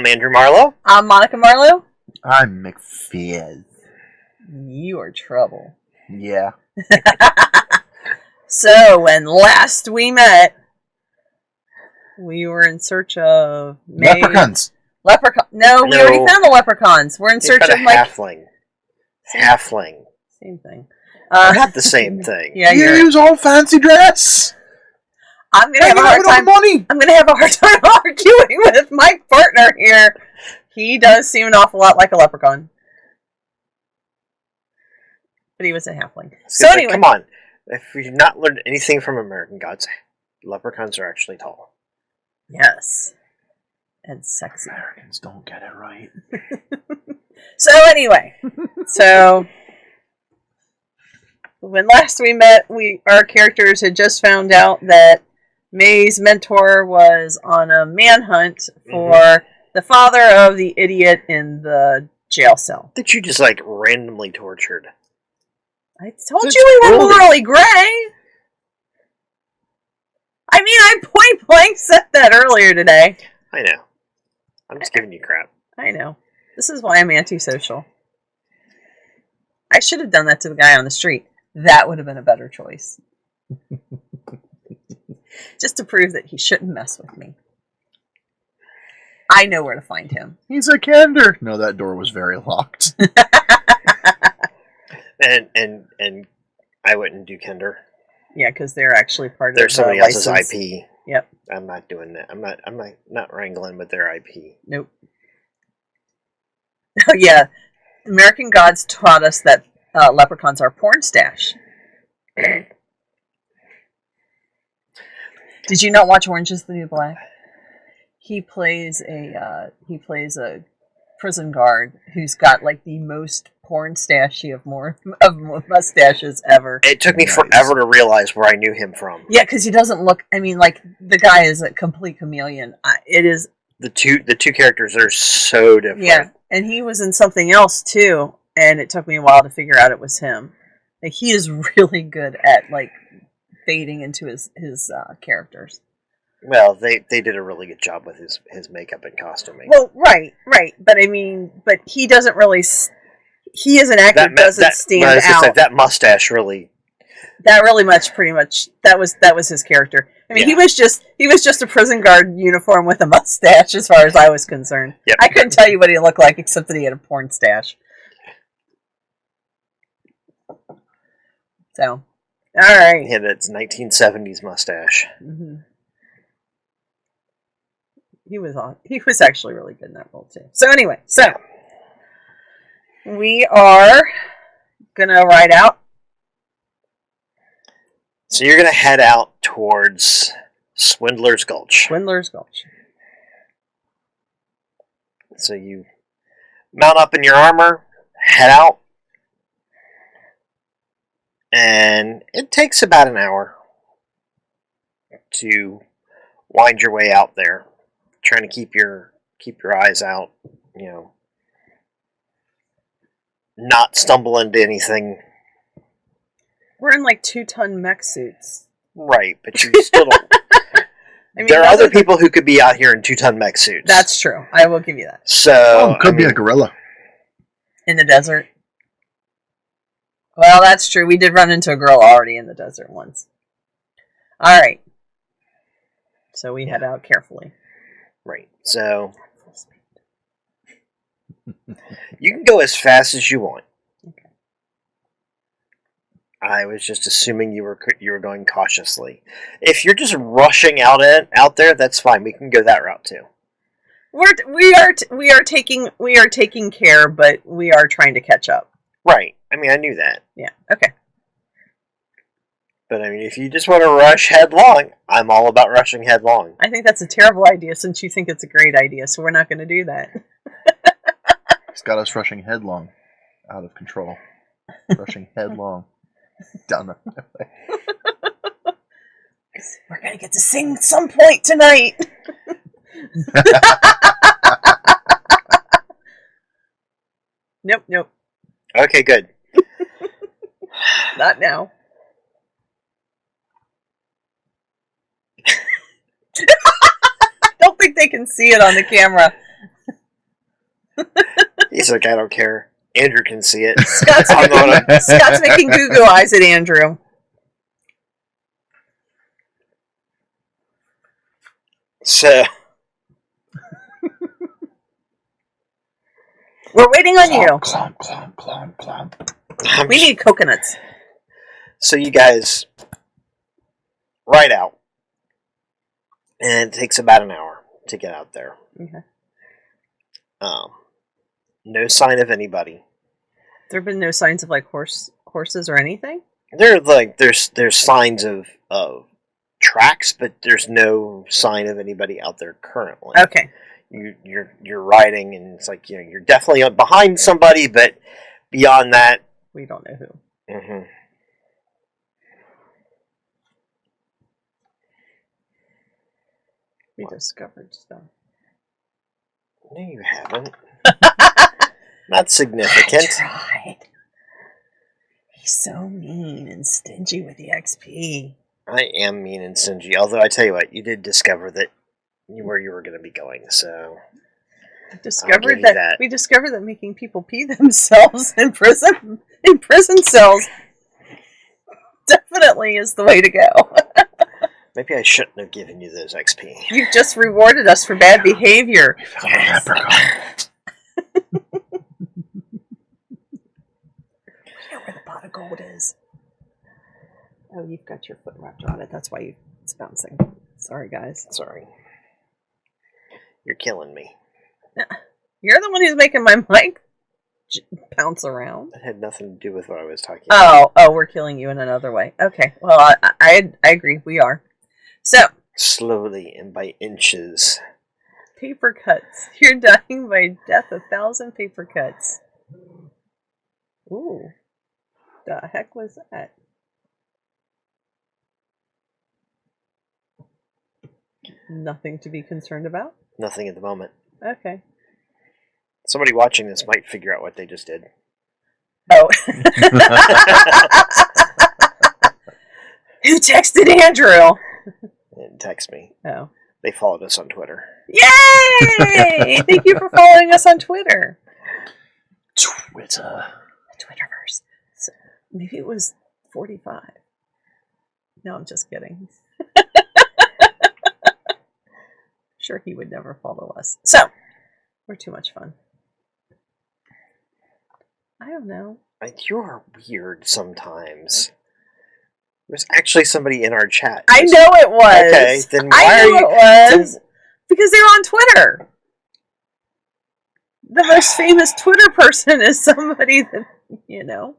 I'm Andrew Marlowe. I'm Monica Marlowe. I'm McFizz. You are trouble. Yeah. So, when last we met, we were in search of... Leprechauns. No, we already found the leprechauns. We're in search of, halfling. Halfling. Same thing. Not the same thing. Yeah, you use all fancy dress. I'm gonna have a hard time. I'm gonna have a hard time arguing with my partner here. He does seem an awful lot like a leprechaun, but he was a halfling. So anyway, come on. If you've not learned anything from American Gods, leprechauns are actually tall. Yes, and sexy. Americans don't get it right. So anyway, when last we met, our characters had just found out that May's mentor was on a manhunt for the father of the idiot in the jail cell. That you just, randomly tortured. I told you we were morally gray. I mean, I point blank said that earlier today. I know. I'm just giving you crap. I know. This is why I'm antisocial. I should have done that to the guy on the street. That would have been a better choice. Just to prove that he shouldn't mess with me. I know where to find him. He's a Kender. No, that door was very locked. and I wouldn't do Kender. Yeah, because they're actually part they're of somebody else's IP. Yep. I'm not doing that. I'm not wrangling with their IP. Nope. Oh yeah, American Gods taught us that leprechauns are porn stash. Did you not watch Orange Is the New Black? He plays a prison guard who's got the most porn stashy of mustaches ever. It took me forever to realize where I knew him from. Yeah, because he doesn't look. I mean, the guy is a complete chameleon. It is the two characters are so different. Yeah, and he was in something else too, and it took me a while to figure out it was him. He is really good at fading into his characters. Well, they did a really good job with his makeup and costuming. Well, right, but I mean, but he doesn't really. He as an actor doesn't stand out. That mustache really. That really pretty much that was his character. I mean, he was just a prison guard uniform with a mustache, as far as I was concerned. Yep. I couldn't tell you what he looked like except that he had a porn stash. So, all right. He had that 1970s mustache. Mm-hmm. He was actually really good in that role too. So anyway, we are gonna ride out. So you're gonna head out towards Swindler's Gulch. Swindler's Gulch. So you mount up in your armor, head out, and it takes about an hour to wind your way out there, trying to keep your eyes out, not stumble into anything. We're in 2-ton mech suits. Right, but you still don't. I mean, there are other people who could be out here in 2-ton mech suits. That's true. I will give you that. So could be a gorilla. In the desert. Well, that's true. We did run into a girl already in the desert once. All right. So we head out carefully. Right. So you can go as fast as you want. Okay. I was just assuming you were going cautiously. If you're just rushing out there, that's fine. We can go that route too. We are taking care, but we are trying to catch up. Right. I mean, I knew that. Yeah. Okay. But I mean, if you just want to rush headlong, I'm all about rushing headlong. I think that's a terrible idea since you think it's a great idea, so we're not going to do that. He's got us rushing headlong. Out of control. Rushing headlong. Down the highway. We're going to get to sing at some point tonight. Nope. Okay, good. Not now. Don't think they can see it on the camera. He's like, I don't care. Andrew can see it. Scott's I'm gonna- Scott's making goo-goo eyes at Andrew. So We're waiting on you. Clomp, clomp, clomp, clomp. We need coconuts. So you guys ride out, and it takes about an hour to get out there. Okay. No sign of anybody. There have been no signs of like horses or anything. There's signs of tracks, but there's no sign of anybody out there currently. Okay. You're riding, and it's like you're definitely behind somebody, but beyond that, We don't know who. mm-hmm. We discovered stuff. No, you haven't. Not significant. I tried. He's so mean and stingy with the XP. I am mean and stingy. Although I tell you what, you did discover that where you were going to be going. So We give discovered you that, that. we discovered that making people pee themselves in prison cells definitely is the way to go. maybe I shouldn't have given you those XP. You've just rewarded us for bad behavior. Found a leprechaun. I know where the pot of gold is. Oh, you've got your foot wrapped around it. That's why it's bouncing. Sorry, guys. Sorry, you're killing me. You're the one who's making my mic bounce around. That had nothing to do with what I was talking about. Oh, we're killing you in another way. Okay, well, I agree. We are. So, Slowly and by inches. paper cuts. You're dying by death 1,000 paper cuts. Ooh. The heck was that? Nothing to be concerned about? Nothing at the moment. Okay. Somebody watching this might figure out what they just did. Oh. Who texted Andrew? And text me. Oh. They followed us on Twitter. Yay! Thank you for following us on Twitter. Twitter. The Twitterverse. So maybe it was 45. No, I'm just kidding. Sure, he would never follow us. So, we're too much fun. I don't know. You are weird sometimes. There's actually somebody in our chat. I know it was. Okay, then I why knew are you? it was. Because they're on Twitter. The most famous Twitter person is somebody that,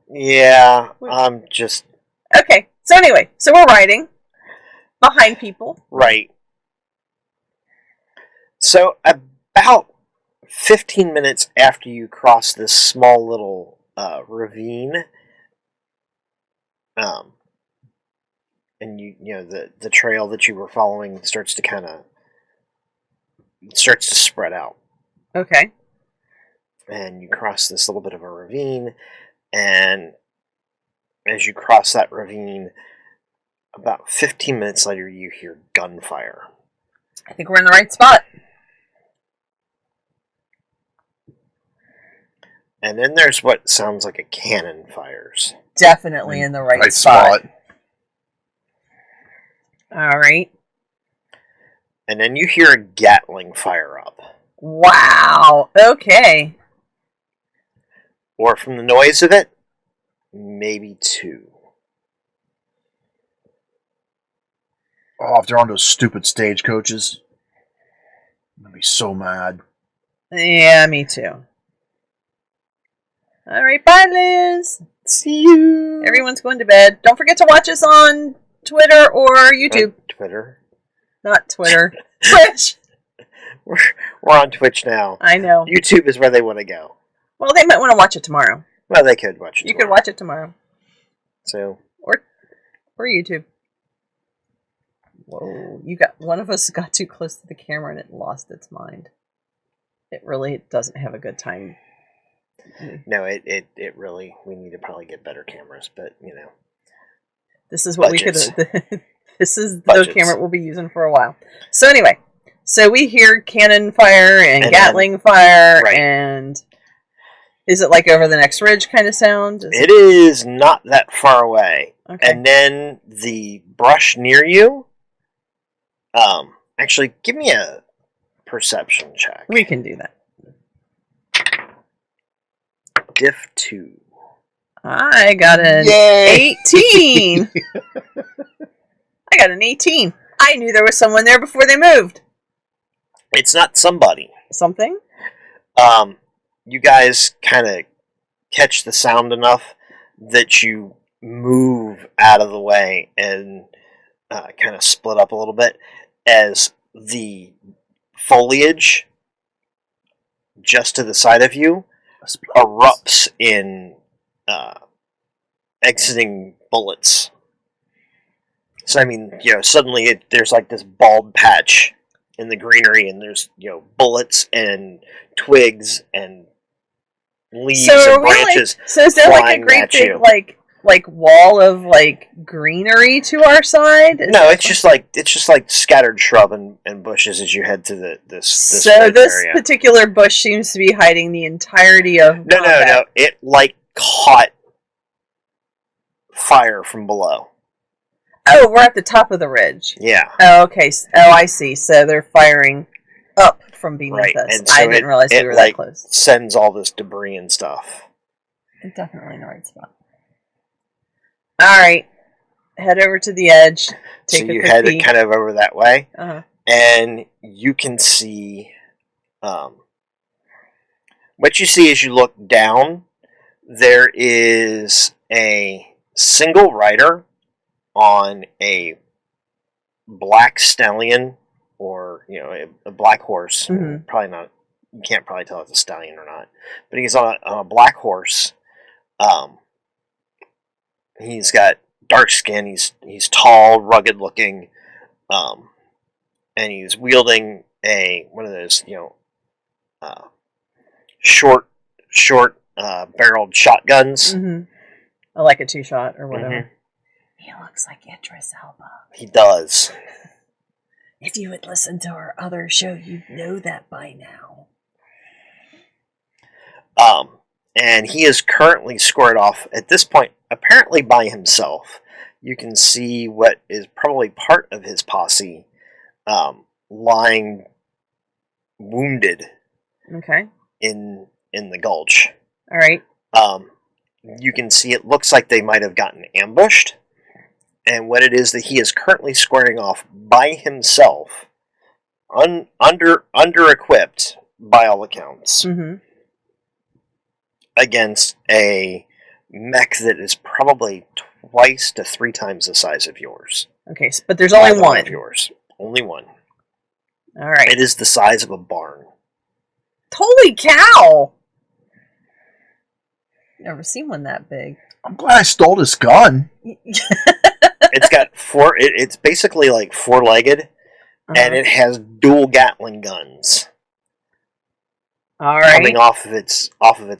Yeah, I'm just Okay, so anyway, so we're riding behind people. right. So about 15 minutes after you cross this small little ravine, and the trail that you were following starts to spread out, Okay. and you cross this little bit of a ravine, and as you cross that ravine, about 15 minutes later, you hear gunfire. I think we're in the right spot. And then there's what sounds like a cannon fires. Definitely in the right spot. All right. And then you hear a Gatling fire up. Wow. Okay. Or from the noise of it, maybe two. Oh, if they're on those stupid stagecoaches, I'm gonna be so mad. Yeah, me too. All right, bye, Liz. See you. Everyone's going to bed. Don't forget to watch us on Twitter or YouTube. Twitter. Not Twitter. Twitch. We're on Twitch now. I know. YouTube is where they want to go. Well, they might want to watch it tomorrow. Well, they could watch it. You could watch it tomorrow. So. Or YouTube. Whoa. One of us got too close to the camera and it lost its mind. It really doesn't have a good time. No, it really, we need to probably get better cameras, but, This is what Budgets. we could. This is the Budgets. camera we'll be using for a while. So anyway, we hear cannon fire and And Gatling fire right. and Is it like over the next ridge kind of sound? It is not that far away. Okay. And then the brush near you. Actually, give me a perception check. We can do that. Diff 2. I got an Yay! 18. I got an 18. I knew there was someone there before they moved. It's not somebody. Something? You guys kind of catch the sound enough that you move out of the way and kind of split up a little bit as the foliage just to the side of you erupts in exiting bullets. So I mean, suddenly there's like this bald patch in the greenery, and there's bullets and twigs and leaves and branches. So is there like a flying great at big you. like wall of like greenery to our side? No, it's just like scattered shrub and bushes as you head to this so ridge this area. particular bush seems to be hiding the entirety of No. combat. It like caught fire from below. Oh, we're at the top of the ridge. Yeah. Oh, okay. Oh, I see. So they're firing up from beneath Right, us. and so I didn't realize we were that close. Sends all this debris and stuff. Definitely in the right spot. All right. Head over to the edge. Take So a you quick head peek. kind of over that way, Uh-huh. and you can see. What you see as you look down, there is a single rider on a black stallion, or a black horse. Mhm. Probably not. You can't probably tell if it's a stallion or not, but he's on a black horse. He's got dark skin. He's tall, rugged looking, and he's wielding one of those short barreled shotguns. Mm-hmm. Like a 2-shot or whatever. Mhm. He looks like Idris Elba. He does. If you had listened to our other show, you'd know that by now. And he is currently squared off at this point, apparently by himself. You can see what is probably part of his posse lying wounded Okay. in the gulch. All right. You can see it looks like they might have gotten ambushed, and what it is that he is currently squaring off by himself, under equipped by all accounts, Mm-hmm. against a mech that is probably twice to 3 times the size of yours. Okay, but there's only Either one. of yours, only one. All right. It is the size of a barn. Holy cow! Never seen one that big. I'm glad I stole this gun. It's got 4. It's basically like 4-legged, and it has dual Gatling guns All right. coming off of its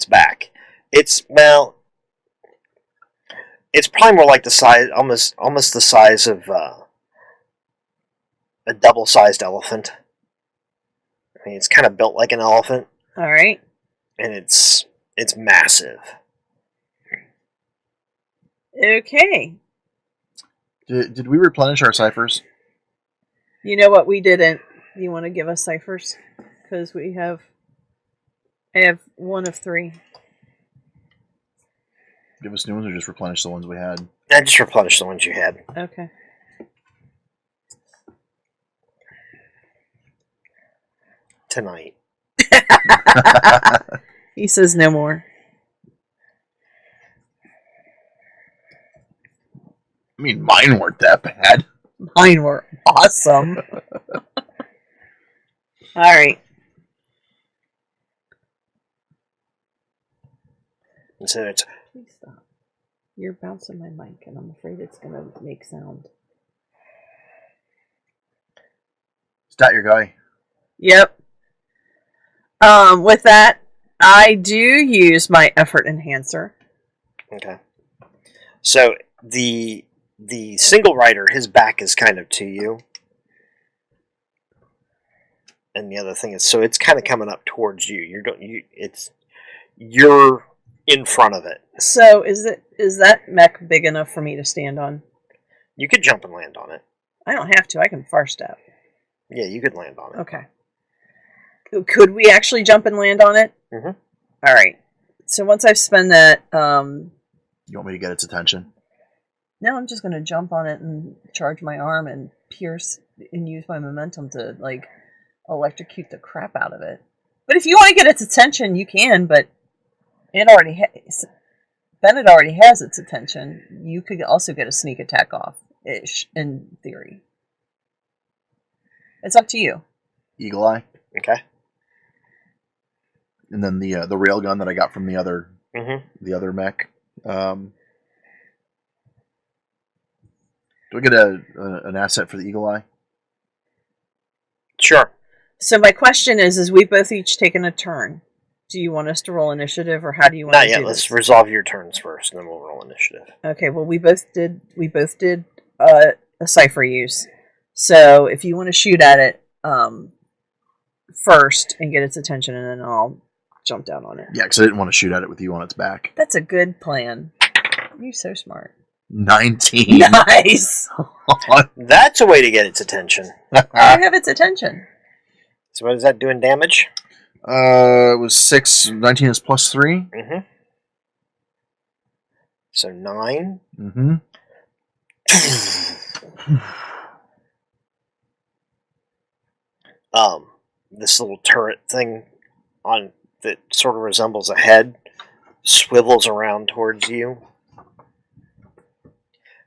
back. It's probably more like the size, almost the size of a double-sized elephant. I mean, it's kind of built like an elephant, All right. and it's massive. Okay. Did we replenish our ciphers? You know what? We didn't. You want to give us ciphers? Because I have 1 of 3. Give us new ones or just replenish the ones we had? I just replenished the ones you had. Okay. Tonight. He says no more. I mean, mine weren't that bad. Mine were awesome. All right. And so it's Please stop. You're bouncing my mic, and I'm afraid it's going to make sound. Is that your guy? Yep. With that, I do use my effort enhancer. okay. So the single rider, his back is kind of to you, and the other thing is, so it's kind of coming up towards you. you're in front of it. So is that mech big enough for me to stand on? You could jump and land on it. I don't have to. I can far step. Yeah, you could land on it. Okay. Could we actually jump and land on it? Mm-hmm. All right. So once I've spent that, You want me to get its attention? now I'm just going to jump on it and charge my arm and pierce and use my momentum to like electrocute the crap out of it. But if you want to get its attention, you can. But it already Bennett already has its attention. You could also get a sneak attack off, ish, in theory. It's up to you. Eagle Eye, Okay. and then the railgun that I got from the other Mm-hmm. mech. Do I get an asset for the Eagle Eye? Sure. So my question is we both each taken a turn. Do you want us to roll initiative, or how do you want Not to yet. do Let's this? resolve your turns first, and then we'll roll initiative. Okay. Well, we both did a cipher use. So if you want to shoot at it first and get its attention, and then I'll jump down on it. Yeah, because I didn't want to shoot at it with you on its back. That's a good plan. You're so smart. 19. Nice. That's a way to get its attention. I have its attention. So what is that doing damage? It was 6. 19 is plus 3. Mm-hmm. So 9. Mm-hmm. This little turret thing on that sort of resembles a head swivels around towards you,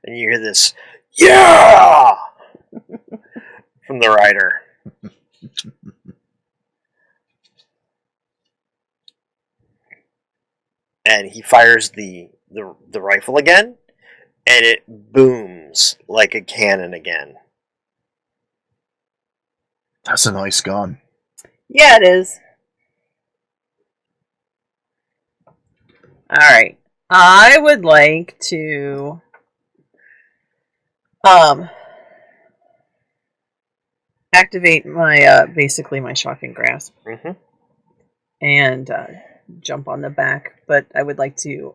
and you hear this "Yeah" from the rider. And he fires the rifle again, and it booms like a cannon again. That's a nice gun. Yeah, it is. All right. I would like to activate my basically my shocking grasp Mm-hmm. and jump on the back, but I would like to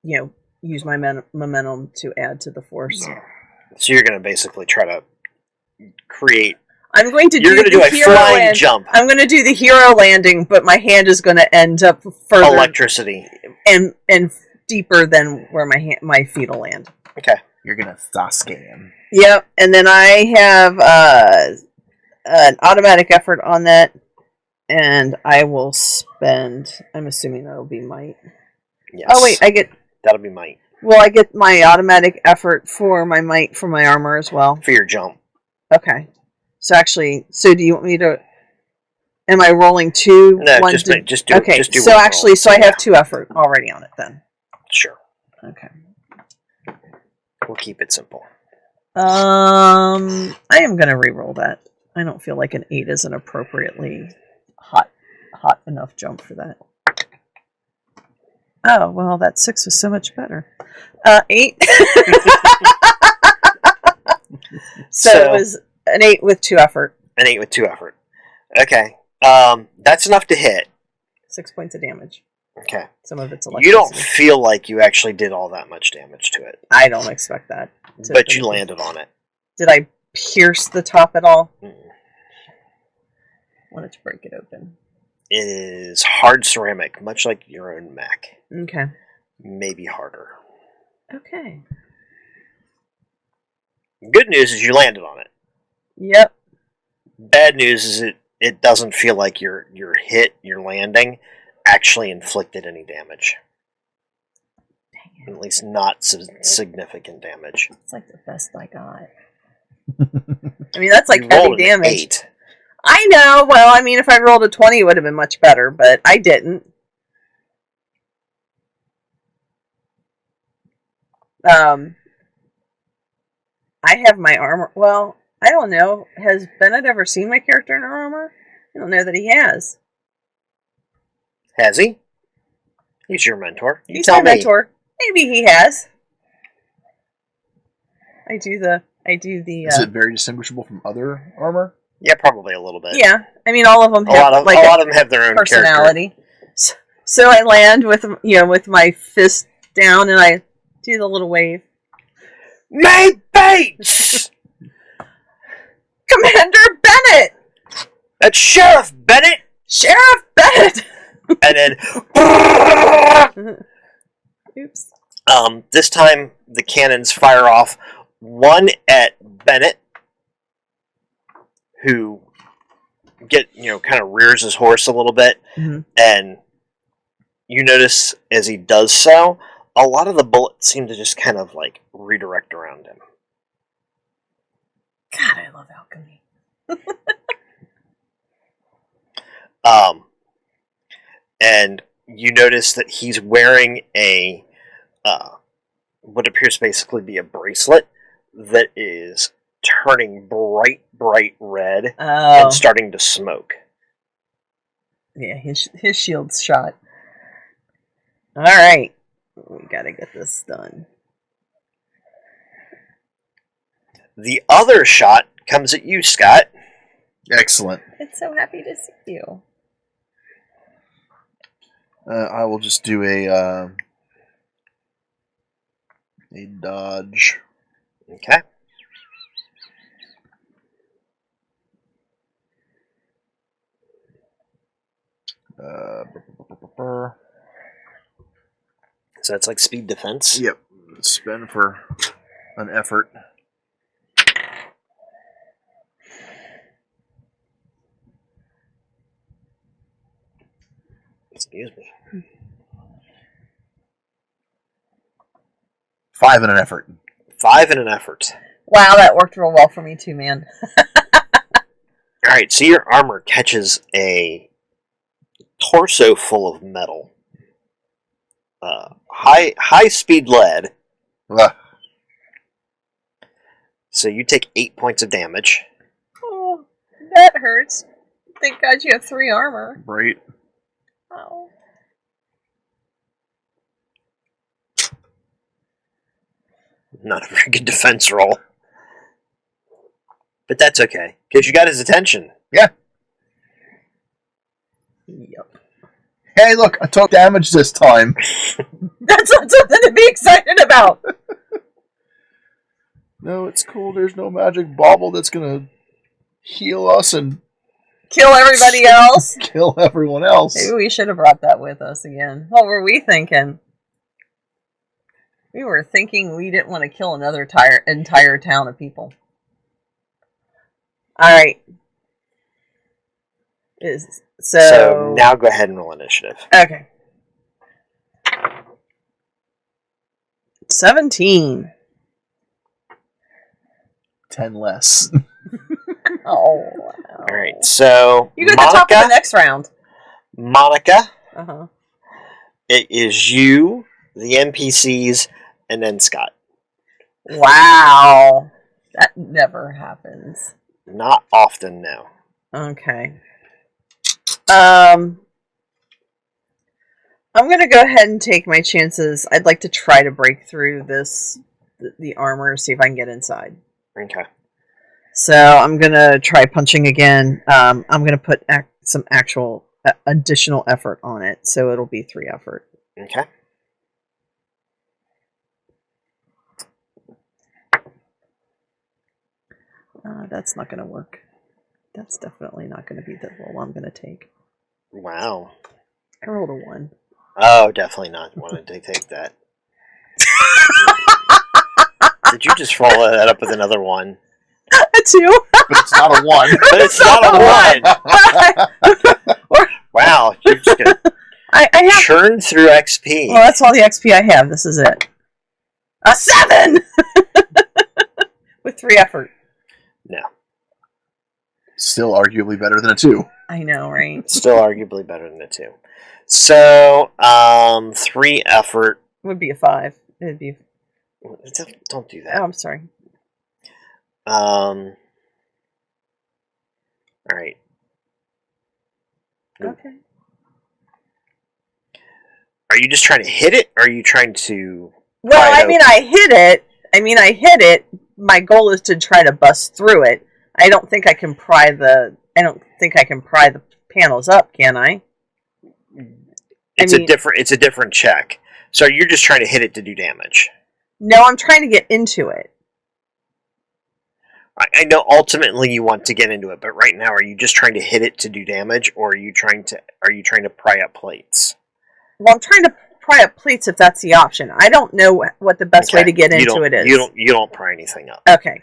use my momentum to add to the force. So you're going to basically try to create. I'm going to You're going to do a flying jump. I'm going to do the hero landing, but my hand is going to end up further Electricity. and deeper than where my feet will land. Okay. You're going to Sasuke him. Yep, and then I have an automatic effort on that, and I will spend. I'm assuming that'll be might. Yes. Oh wait, That'll be might Well, I get my automatic effort for my might for my armor as well. for your jump. Okay. So actually, do you want me to? Am I rolling two? No, one just to, just do. Okay. Just do So one actually, roll. so I have 2 effort already on it then. Sure. Okay. We'll keep it simple. I am gonna re-roll that. I don't feel like an 8 is an appropriately hot enough jump for that. Oh well, that 6 was so much better. 8. So it was an 8 with 2 effort. An 8 with 2 effort. Okay. That's enough to hit. 6 points of damage. Okay. Some of it's electricity. You don't feel like you actually did all that much damage to it, I don't expect that. but you landed on it. Did I pierce the top at all? Mm. Wanted to break it open. It is hard ceramic, much like your own mech. Okay. Maybe harder. Okay. Good news is you landed on it. Yep. Bad news is it doesn't feel like your landing actually inflicted any damage. Dang it. At least not significant damage. It's like the best I got. I mean, that's like You heavy rolled an damage. 8. I know. Well, I mean, if I rolled a 20, it would have been much better, but I didn't. I have my armor. Well, I don't know. Has Bennett ever seen my character in her armor? I don't know that he has. Has he? He's your mentor. You He's tell my me. mentor. Maybe he has. I do the. Is it very distinguishable from other armor? Yeah, probably a little bit. Yeah, I mean, all of them A have lot of them have their own personality. So I land with my fist down, and I do the little wave. May Bates! Commander Bennett! That's Sheriff Bennett! Sheriff Bennett! And then... Oops. This time, the cannons fire off. One at Bennett, who kind of rears his horse a little bit, and you notice as he does so, a lot of the bullets seem to just kind of like redirect around him. God, I love alchemy. And you notice that he's wearing a what appears to basically be a bracelet that is turning bright red and starting to smoke. Yeah, his shield's shot. All right, we gotta get this done. The other shot comes at you, Scott. Excellent. It's so happy to see you. I will just do a dodge. Okay. So that's like speed defense. Yep. Spend for an effort. Excuse me. 5 in an effort. 5 in an effort. Wow, that worked real well for me too, man. Alright, so your armor catches a torso full of metal. High speed lead. Ugh. So you take 8 points of damage. Oh, that hurts. Thank God you have 3 armor. Right. Oh. Not a very good defense roll. But that's okay, because you got his attention. Yeah. Yep. Hey, look, I took damage this time. That's not something to be excited about. No, it's cool. There's no magic bauble that's gonna heal us and Kill everybody else. kill everyone else. Maybe we should have brought that with us again. What were we thinking? We were thinking we didn't want to kill another entire town of people. Alright. So now go ahead and roll initiative. Okay. 17. 10 less. Oh, wow. Alright, so You get the top of the next round. Monica, Uh-huh. it is you, the NPCs, and then Scott. Wow. That never happens. Not often, no. Okay. I'm gonna go ahead and take my chances. I'd like to try to break through the armor, see if I can get inside. Okay. So I'm gonna try punching again. I'm gonna put some actual additional effort on it, so it'll be 3 effort. Okay. That's not gonna work. That's definitely not gonna be the roll I'm gonna take. Wow. I rolled a 1. Oh, definitely not wanting to take that. Did you just follow that up with another 1? A 2. But it's not a 1. But it's not a 1! Wow, you're just gonna I have churn through XP. Well, that's all the XP I have. This is it. A 7! With 3 effort. No. Still arguably better than a 2. I know, right? Still arguably better than a 2. So, 3 effort. Would be a 5. It'd be. Don't do Oh, that. I'm sorry. Alright. Okay. Are you just trying to hit it, or are you trying to... Well, pry it I mean, open? I hit it. My goal is to try to bust through it. I don't think I can pry the panels up, can I? It's a different check. So you're just trying to hit it to do damage. No, I'm trying to get into it. I know ultimately you want to get into it, but right now, are you just trying to hit it to do damage, or are you trying to pry up plates? Well, I'm trying to pry up plates if that's the option. I don't know what the best way to get into it is. You don't pry anything up. Okay.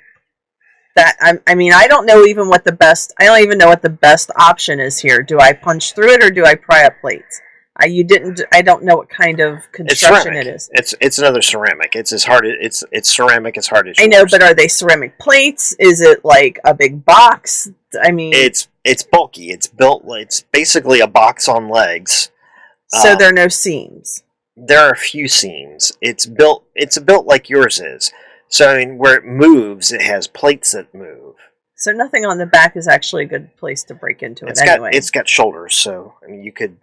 I don't know even what the best. I don't even know what the best option is here. Do I punch through it or do I pry up plates? I don't know what kind of construction it is. It's another ceramic. It's ceramic as hard as yours. I know, but are they ceramic plates? Is it like a big box? I mean, it's bulky. It's built. It's basically a box on legs. So there are no seams. There are a few seams. It's built like yours is. So I mean, where it moves, it has plates that move. So nothing on the back is actually a good place to break into it. It's got shoulders, so I mean, you could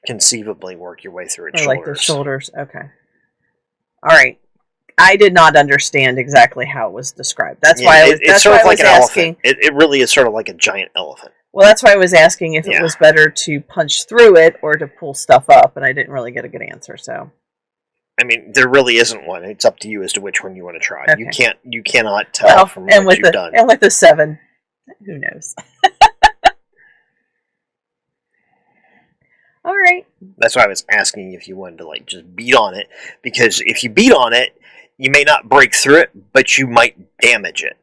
conceivably work your way through its shoulders. Like the shoulders. Okay. All right. I did not understand exactly how it was described. That's why I was asking. It really is sort of like a giant elephant. Well, that's why I was asking if it was better to punch through it or to pull stuff up, and I didn't really get a good answer. So. I mean, there really isn't one. It's up to you as to which one you want to try. Okay. You cannot tell from what you've done. And with the 7, who knows? All right. That's why I was asking if you wanted to just beat on it, because if you beat on it, you may not break through it, but you might damage it.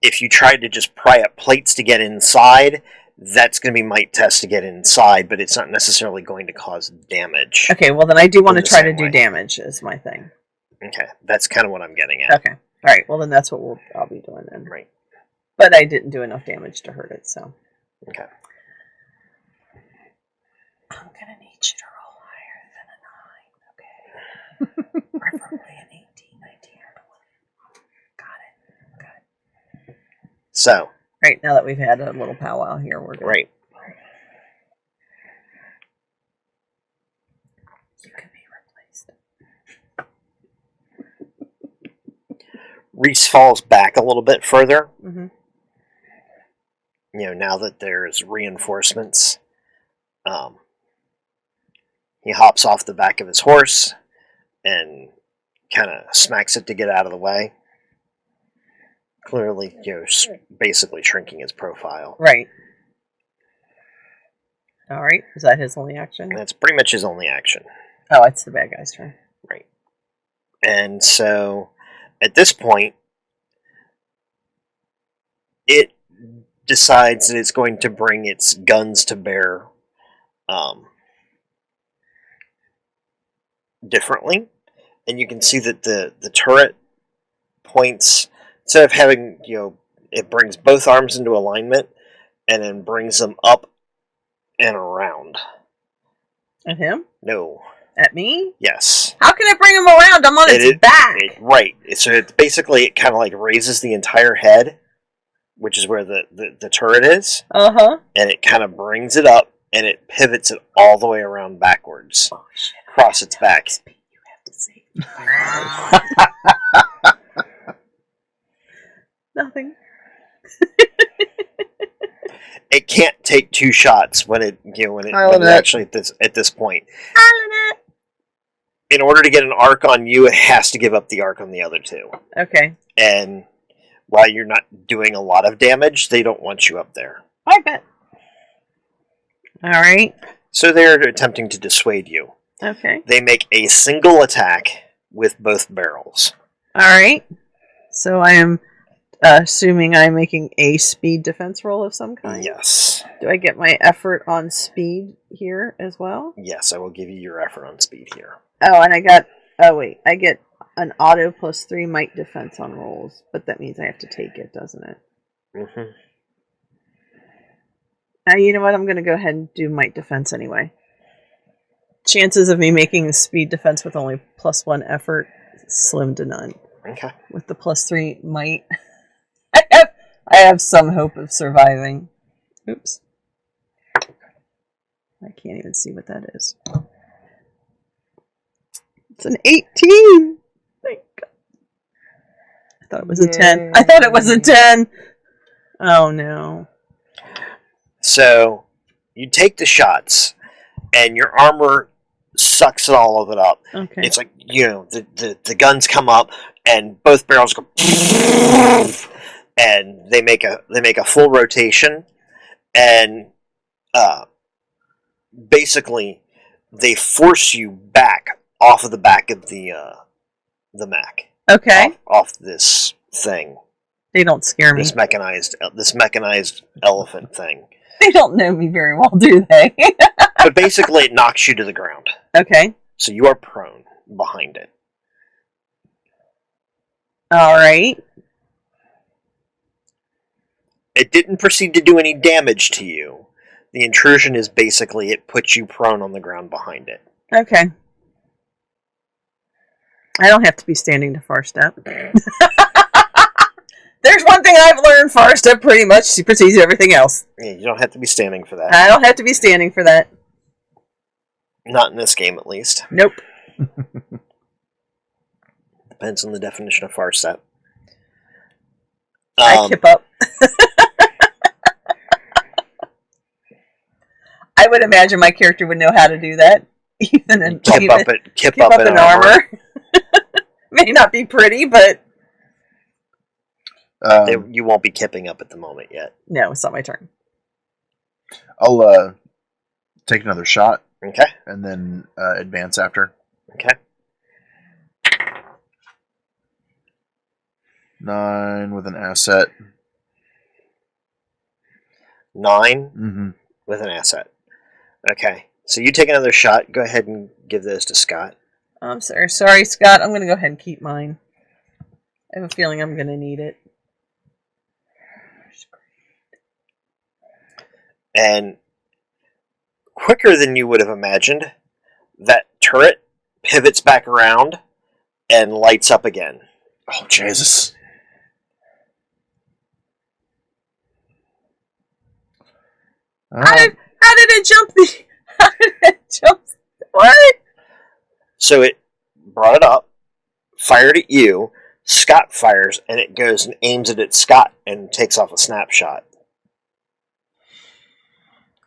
If you tried to just pry up plates to get inside, that's going to be might test to get inside, but it's not necessarily going to cause damage. Okay, well then I do want to try to do damage is my thing. Okay, that's kind of what I'm getting at. Okay, all right. Well then that's what I'll be doing then. Right. But I didn't do enough damage to hurt it, so. Okay. I'm gonna need you to roll higher than a 9, okay? Preferably an 18, 19, or 20. Got it. So. Right, now that we've had a little powwow here, we're good. Right. You can be replaced. Reese falls back a little bit further. Mm-hmm. Now that there's reinforcements, he hops off the back of his horse and kind of smacks it to get out of the way. Clearly, basically shrinking his profile. Right. All right. Is that his only action? That's pretty much his only action. Oh, it's the bad guy's turn. Right. And so, at this point, it decides that it's going to bring its guns to bear differently. And you can see that the turret points... Instead of having, it brings both arms into alignment and then brings them up and around. At him? No. At me? Yes. How can it bring him around? I'm on its back. Right. So it kind of raises the entire head, which is where the turret is. Uh-huh. And it kind of brings it up and it pivots it all the way around backwards. Oh, shit. Across its back. You have to save. Nothing. It can't take 2 shots when it's actually at this point. In order to get an arc on you, it has to give up the arc on the other 2. Okay. And while you're not doing a lot of damage, they don't want you up there. I bet. All right. So they're attempting to dissuade you. Okay. They make a single attack with both barrels. All right. So I am assuming I'm making a speed defense roll of some kind. Yes. Do I get my effort on speed here as well? Yes, I will give you your effort on speed here. Oh, and I get an auto +3 might defense on rolls, but that means I have to take it, doesn't it? Mm-hmm. You know what? I'm going to go ahead and do might defense anyway. Chances of me making the speed defense with only +1 effort, slim to none. Okay. With the +3 might, I have some hope of surviving. Oops. I can't even see what that is. It's an 18! Thank God. I thought it was a 10. I thought it was a 10! Oh no. So, you take the shots, and your armor sucks all of it up. Okay. It's like, the guns come up, and both barrels go, and they make a full rotation, and basically they force you back off of the back of the mech. Okay. Off this thing. They don't scare me. This mechanized elephant thing. They don't know me very well, do they? But basically, it knocks you to the ground. Okay. So you are prone behind it. All right. It didn't proceed to do any damage to you. The intrusion is basically it puts you prone on the ground behind it. Okay. I don't have to be standing to far step. There's one thing I've learned: far step pretty much supersedes everything else. Yeah, you don't have to be standing for that. I don't have to be standing for that. Not in this game, at least. Nope. Depends on the definition of far step. I kip up. I would imagine my character would know how to do that. Even kip up in armor. May not be pretty, but you won't be kipping up at the moment yet. no, it's not my turn. I'll take another shot. Okay. And then advance after. Okay. 9 with an asset. 9 with an asset. Okay. So you take another shot. Go ahead and give those to Scott. I'm sorry, Scott. I'm going to go ahead and keep mine. I have a feeling I'm going to need it. And quicker than you would have imagined, that turret pivots back around and lights up again. Oh, Jesus. How did it jump how did it jump? What? So it brought it up, fired at you, Scott fires, and it goes and aims it at Scott and takes off a snapshot.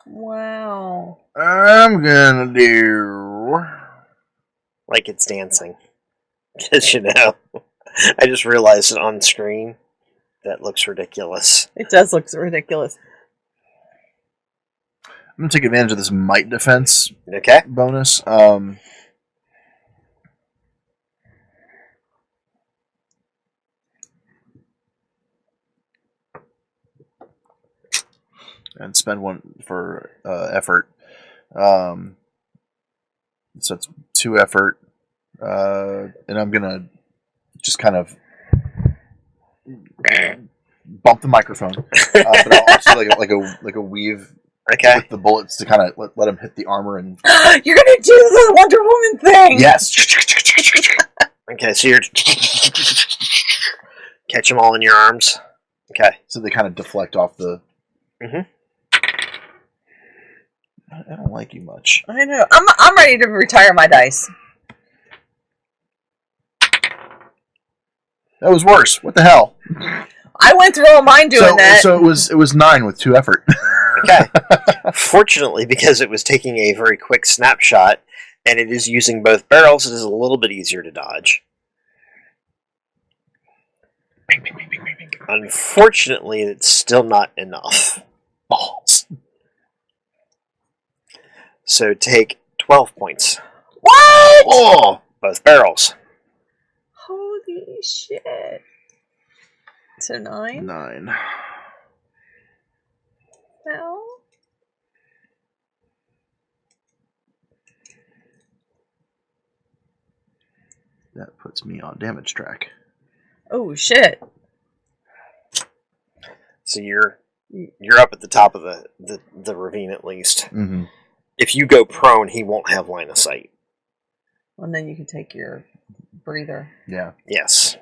Wow. I'm gonna do... Like it's dancing. Because, I just realized it on screen. That looks ridiculous. It does look ridiculous. I'm gonna take advantage of this might defense Okay. bonus. And spend one for effort. So it's 2 effort. And I'm gonna just kind of bump the microphone. But I'll also like a weave Okay. with the bullets to kind of let him hit the armor and... You're going to do the Wonder Woman thing! Yes! Okay, so you're... Catch them all in your arms. Okay. So they kind of deflect off the... Mhm. I don't like you much. I know. I'm ready to retire my dice. That was worse. What the hell? I went through all mine doing that. So it was 9 with 2 effort. Okay. Fortunately, because it was taking a very quick snapshot, and it is using both barrels, it is a little bit easier to dodge. Unfortunately, it's still not enough. Balls. So take 12 points. What? Oh! Both barrels. Holy shit. So 9? 9. No. That puts me on damage track. Oh shit. So you're up at the top of the ravine at least. Mm-hmm. If you go prone, he won't have line of sight. And then you can take your breather. Yeah. Yes.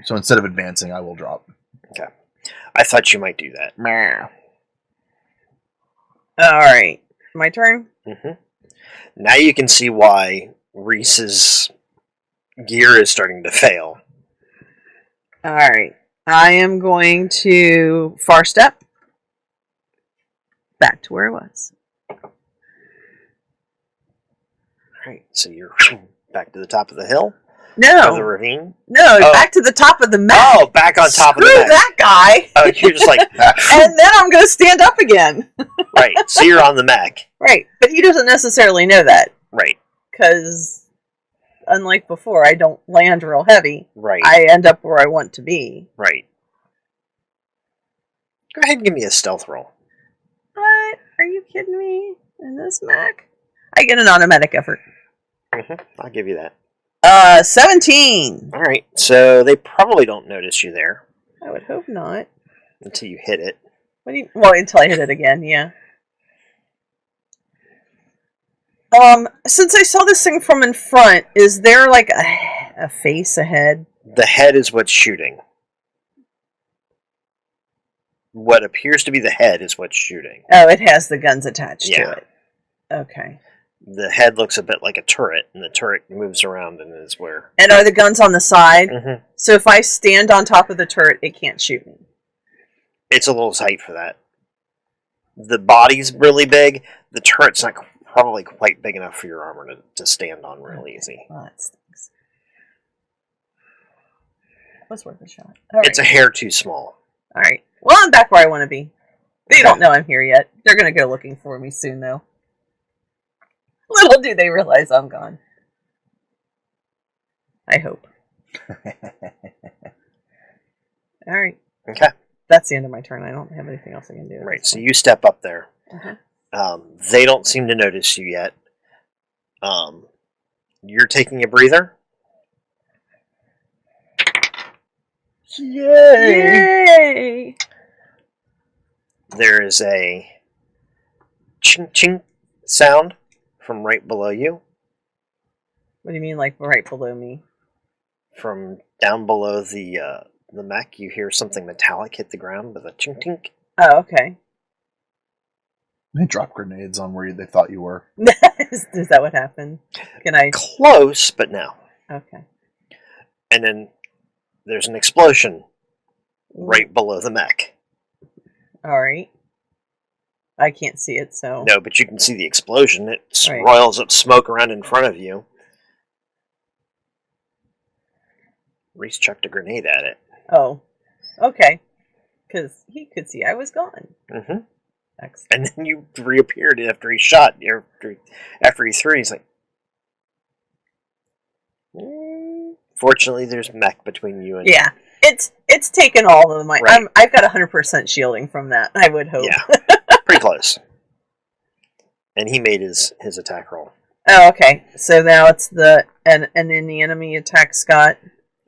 So instead of advancing, I will drop. Okay. I thought you might do that. Alright. My turn? Mm-hmm. Now you can see why Reese's gear is starting to fail. Alright. I am going to far step. Back to where I was. Alright, so you're back to the top of the hill? Of the No, ravine? no, Oh. back to the top of the map. Oh, back on top of the Screw map. that guy. Oh, you're just like, And then I'm going to stand up again. right, so you're on the mech. Right, but he doesn't necessarily know that Right, because, unlike before, I don't land real heavy. right, I end up where I want to be. right. Go ahead and give me a stealth roll. What? Are you kidding me? In this mech? I get an automatic effort. I'll give you that. 17. Alright, so they probably don't notice you there I would hope not. until you hit it. What do you, well, until I hit it again, yeah. Since I saw this thing from in front, is there like a face ahead? The head is what's shooting. What appears to be the head is what's shooting. Oh, it has the guns attached Yeah. to it. Okay. The head looks a bit like a turret, and the turret moves around and is where... And are the guns on the side? Mm-hmm. So if I stand on top of the turret, it can't shoot me. It's a little tight for that. The body's really big. The turret's not probably quite big enough for your armor to stand on real easy. Well, that stinks. Was worth a shot. All It's a right. hair too small. All right. Well, I'm back where I want to be. They don't know I'm here yet. They're going to go looking for me soon, though. Little do they realize I'm gone. I hope. All right. Okay. That's the end of my turn. I don't have anything else I can do. at Right, this so point. you step up there. Uh-huh. They don't seem to notice you yet. You're taking a breather. Yay! There is a chink chink sound from right below you. What do you mean, like right below me? From down below the mech, you hear something metallic hit the ground with a chink chink. Oh, okay. They drop grenades on where they thought you were. Is that what happened? Can I? Close, but no. Okay. And then there's an explosion right below the mech. All right. I can't see it, so. No, but you can see the explosion. It Right. roils up smoke around in front of you. Reese chucked a grenade at it. Oh, okay. Because he could see I was gone. Mm-hmm. Excellent. And then you reappeared after he shot. After he threw, he's like, fortunately, there's mech between you and Yeah, it's taken all of my. Right. I've got 100% shielding from that. I would hope. Yeah, pretty close. And he made his attack roll. Oh, okay. So now it's and then the enemy attacks Scott,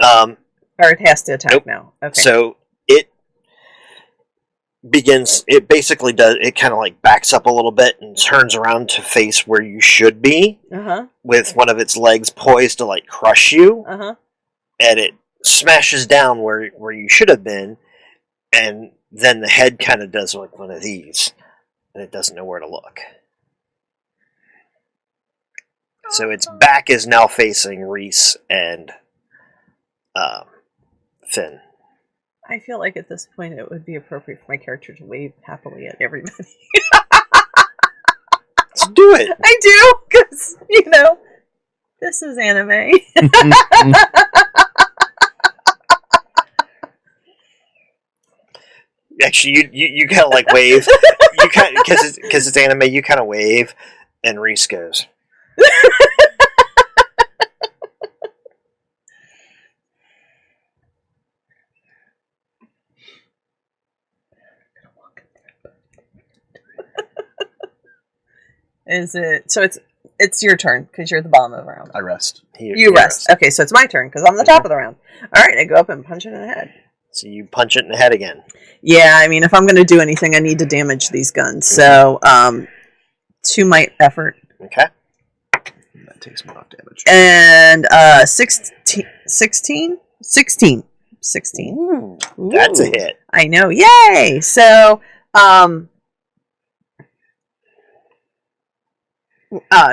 or it has to attack Nope. now. Okay. So it begins. It basically does. It kind of like backs up a little bit and turns around to face where you should be, Uh-huh. with one of its legs poised to like crush you, Uh-huh. and it smashes down where you should have been, and then the head kind of does like one of these, and it doesn't know where to look. So its back is now facing Reese and Finn. I feel like at this point it would be appropriate for my character to wave happily at everybody. Let's do it. I do, because, this is anime. Actually, you kind of like wave. You kind because it's anime. You kind of wave, and Reese goes. Is it, so it's your turn, because you're the bottom of the round. I rest. You rest. Okay, so it's my turn, because I'm the top of the round. Alright, I go up and punch it in the head. So you punch it in the head again. Yeah, I mean, if I'm going to do anything, I need to damage these guns. So, 2 might effort. Okay. That takes me off damage. And 16? 16? 16. Ooh, that's a Ooh. hit. I know. Yay! So,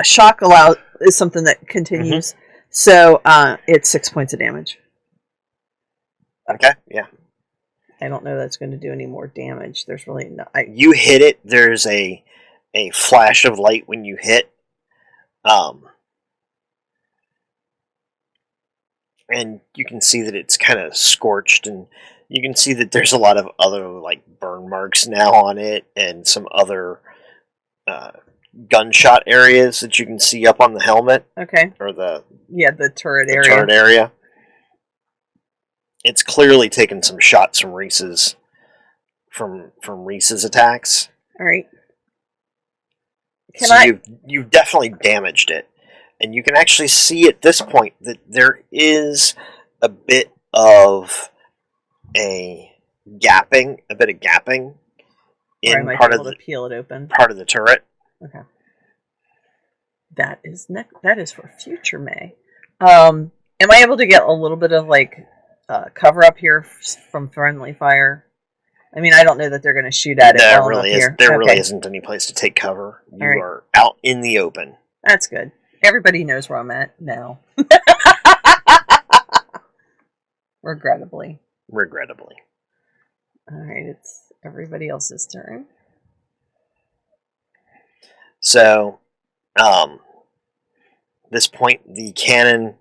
shock is something that continues. So, it's 6 points of damage. Okay. Yeah. I don't know that's going to do any more damage. There's really no. You hit it. There's a flash of light when you hit. and you can see that it's kind of scorched, and you can see that there's a lot of other like burn marks now on it, and some other gunshot areas that you can see up on the helmet Okay. or the Turret the area. turret area. It's clearly taken some shots from Reese's attacks. All right. You've definitely damaged it, and you can actually see at this point that there is a bit of gapping Or I in might part be of able to peel it open. part of the turret. Okay. That is for future May. Am I able to get a little bit of like cover up here from friendly fire? I mean, I don't know that they're going to shoot at it. There well really enough is. here. There Okay. really isn't any place to take cover. You All right. are out in the open. That's good. Everybody knows where I'm at now. Regrettably. All right, it's everybody else's turn. So, this point, the cannon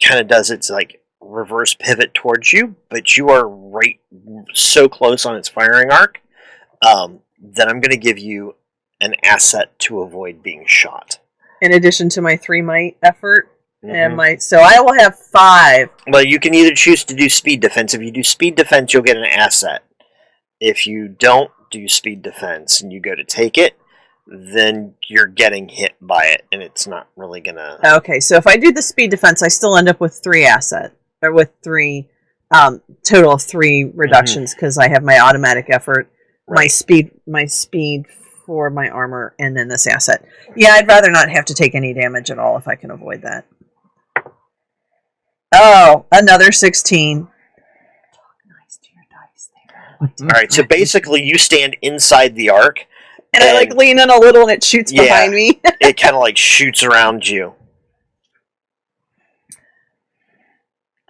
kind of does its like reverse pivot towards you, but you are right so close on its firing arc that I'm going to give you an asset to avoid being shot. In addition to my 3 might effort, Mhm. and so I will have 5. Well, you can either choose to do speed defense. If you do speed defense, you'll get an asset. If you don't do speed defense and you go to take it, then you're getting hit by it, and it's not really gonna. Okay, so if I do the speed defense, I still end up with 3 asset, or with 3 total of 3 reductions because I have my automatic effort, my speed for my armor, and then this asset. Yeah, I'd rather not have to take any damage at all if I can avoid that. Oh, another 16. Nice to your dice there. All right, so basically, you stand inside the arc, And I like lean in a little, and it shoots behind me. it kind of like shoots around you.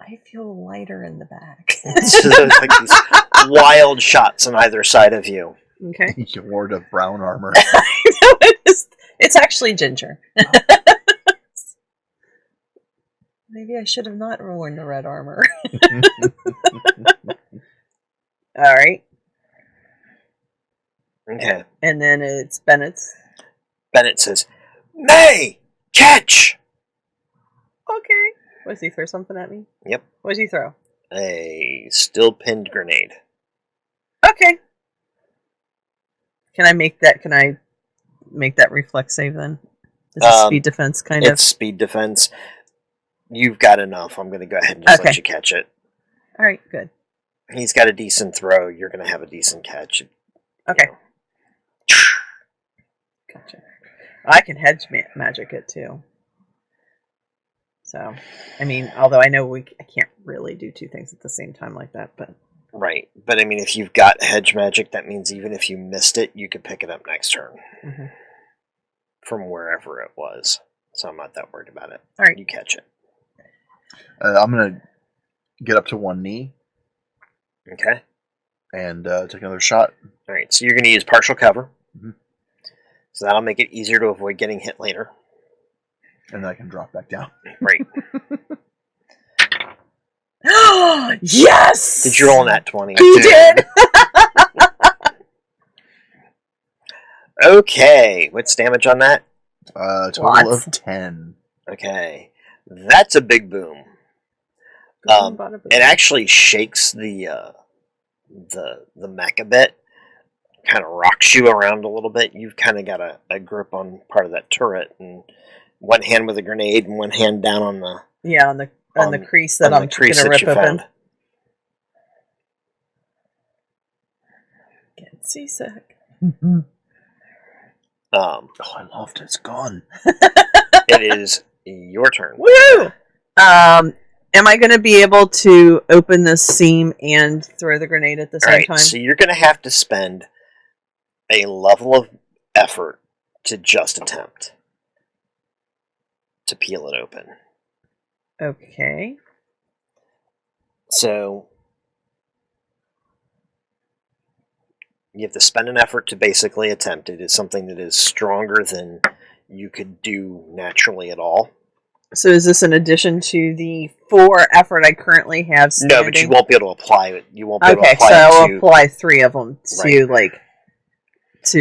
I feel lighter in the back. So there's like these wild shots on either side of you. Okay. Your ward of brown armor. It's actually ginger. Maybe I should have not worn the red armor. All right. Okay. And then it's Bennett's. Bennett says, "May, catch!" Okay. Was he throw something at me? Yep. What does he throw? A still pinned grenade. Okay. Can I make that reflex save then? Is it speed defense kind of? It's speed defense. You've got enough. I'm going to go ahead and just let you catch it. All right, good. He's got a decent throw. You're going to have a decent catch. Okay. Gotcha. I can hedge magic it too. So, I mean, although I know I can't really do 2 things at the same time like that, but... Right. But, I mean, if you've got hedge magic, that means even if you missed it, you could pick it up next turn. Mm-hmm. From wherever it was. So I'm not that worried about it. All right. You catch it. I'm going to get up to one knee. Okay. And take another shot. All right. So you're going to use partial cover. Mm-hmm. So that'll make it easier to avoid getting hit later. And then I can drop back down. Right. Yes! Did you roll on that 20? You did! Okay. What's damage on that? Total Lots. of 10. Okay. That's a big boom. It actually shakes the mech a bit. Kind of rocks you around a little bit. You've kind of got a grip on part of that turret, and one hand with a grenade and one hand down on the on the crease that I'm going to rip open. Get seasick. Oh, I loved it. It's gone. It is your turn. Woo! Am I going to be able to open this seam and throw the grenade at the All same right, time? so you're going to have to spend a level of effort to just attempt to peel it open. Okay. So you have to spend an effort to basically attempt it. It's something that is stronger than you could do naturally at all. So is this in addition to the 4 effort I currently have standing? No, but you won't be able to apply it. You won't be able to Okay, apply so it I'll to... apply 3 of them to,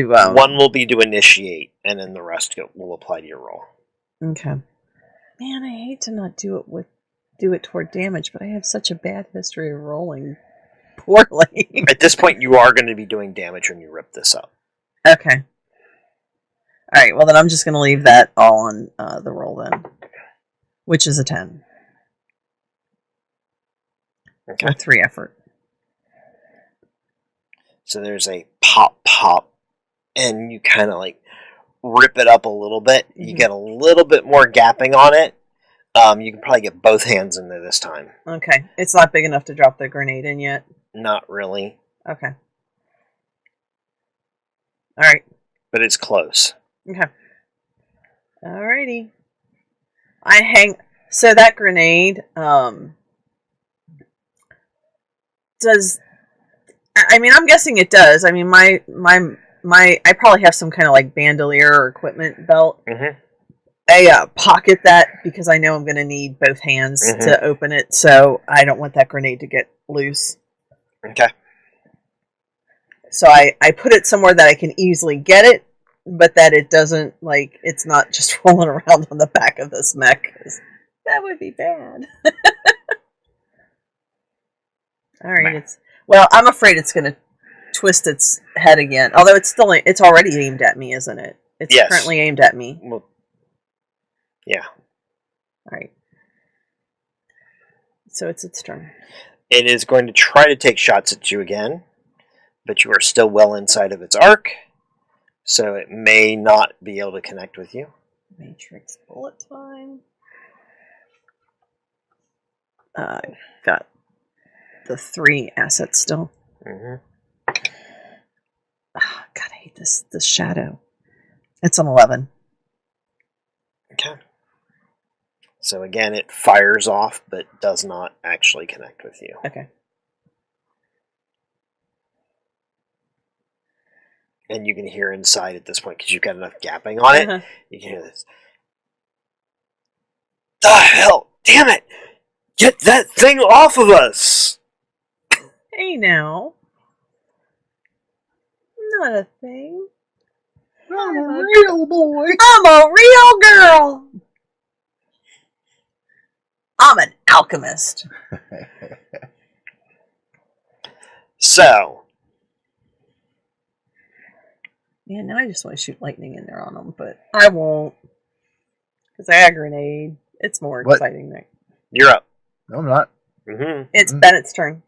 Right. One will be to initiate, and then the rest will apply to your roll. Okay. Man, I hate to not do it toward damage, but I have such a bad history of rolling poorly. At this point, you are going to be doing damage when you rip this up. Okay. Alright, well then I'm just going to leave that all on the roll then. Which is a 10. Okay. Or 3 effort. So there's a pop, and you kind of like rip it up a little bit. You Mhm. get a little bit more gapping on it. You can probably get both hands in there this time. Okay. It's not big enough to drop the grenade in yet. Not really, Okay. Alright. but it's close. Okay. Alrighty. So that grenade, does, I mean, I'm guessing it does. I mean, I probably have some kind of like bandolier or equipment belt. Mm-hmm. I pocket that because I know I'm going to need both hands Mhm. to open it, so I don't want that grenade to get loose. Okay. So I put it somewhere that I can easily get it, but that it doesn't, like, it's not just rolling around on the back of this mech, 'cause that would be bad. Alright, well, I'm afraid it's going to twist its head again, although it's already aimed at me, isn't it? It's Yes. currently aimed at me. Well, yeah. Alright. So it's its turn. It is going to try to take shots at you again, but you are still well inside of its arc, so it may not be able to connect with you. Matrix bullet time. Got the 3 assets still. Mm-hmm. Ah, God, I hate this shadow. It's an 11. Okay. So again, it fires off, but does not actually connect with you. Okay. And you can hear inside at this point, because you've got enough gapping on it, Uh-huh. you can hear this. The hell! Damn it! Get that thing off of us! Hey now. Not a thing. I'm a real boy. I'm a real girl. I'm an alchemist. So, Yeah, now I just want to shoot lightning in there on them, but I won't. Because I got a grenade. It's more What? exciting there. you're up. No, I'm not. Mm-hmm. It's Mhm. Bennett's turn.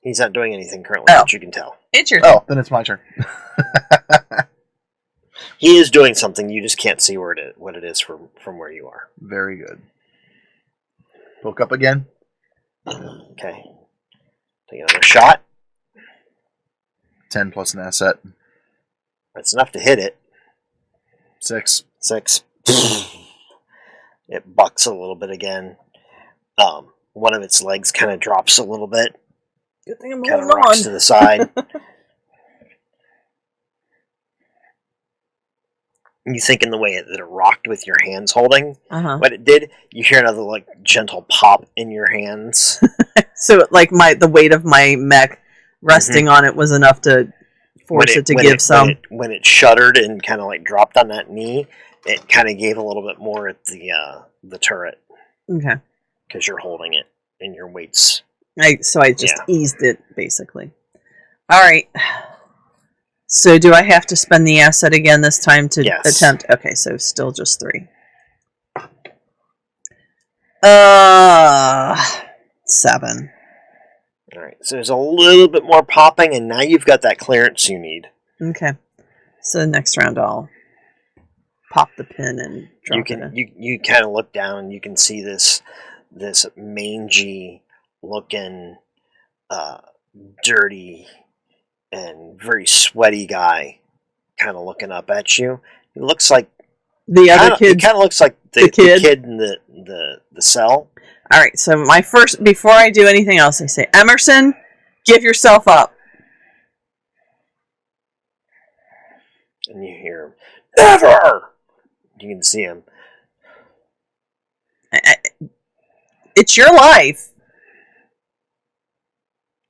He's not doing anything currently, Oh. that you can tell. It's your turn. Oh, then it's my turn. He is doing something, you just can't see what it is from where you are. Very good. Woke up again. Okay. Take another shot. 10 plus an asset. That's enough to hit it. 6. 6. It bucks a little bit again. One of its legs kind of drops a little bit. Good thing I'm Kind of holding rocks to on. the side. You think in the way that it rocked with your hands holding Uh-huh. what it did, you hear another like gentle pop in your hands. So, like, the weight of my mech resting on it was enough to force it to give some. When it shuddered and kind of like dropped on that knee, it kind of gave a little bit more at the turret Okay. because you're holding it and your weight's. So I just Yeah. eased it, basically. Alright. So do I have to spend the asset again this time to Yes. attempt? Okay, so still just 3. 7. All right, so there's a little bit more popping, and now you've got that clearance you need. Okay. So next round I'll pop the pin and drop You it can in. you kind of look down, and you can see this mangy looking, dirty and very sweaty guy, kind of looking up at you. He looks like The other He kid. kind of looks like the the kid? kid in the cell. Alright, so my first, before I do anything else, I say, Emerson, give yourself up. And you hear him, never! You can see him. It's your life.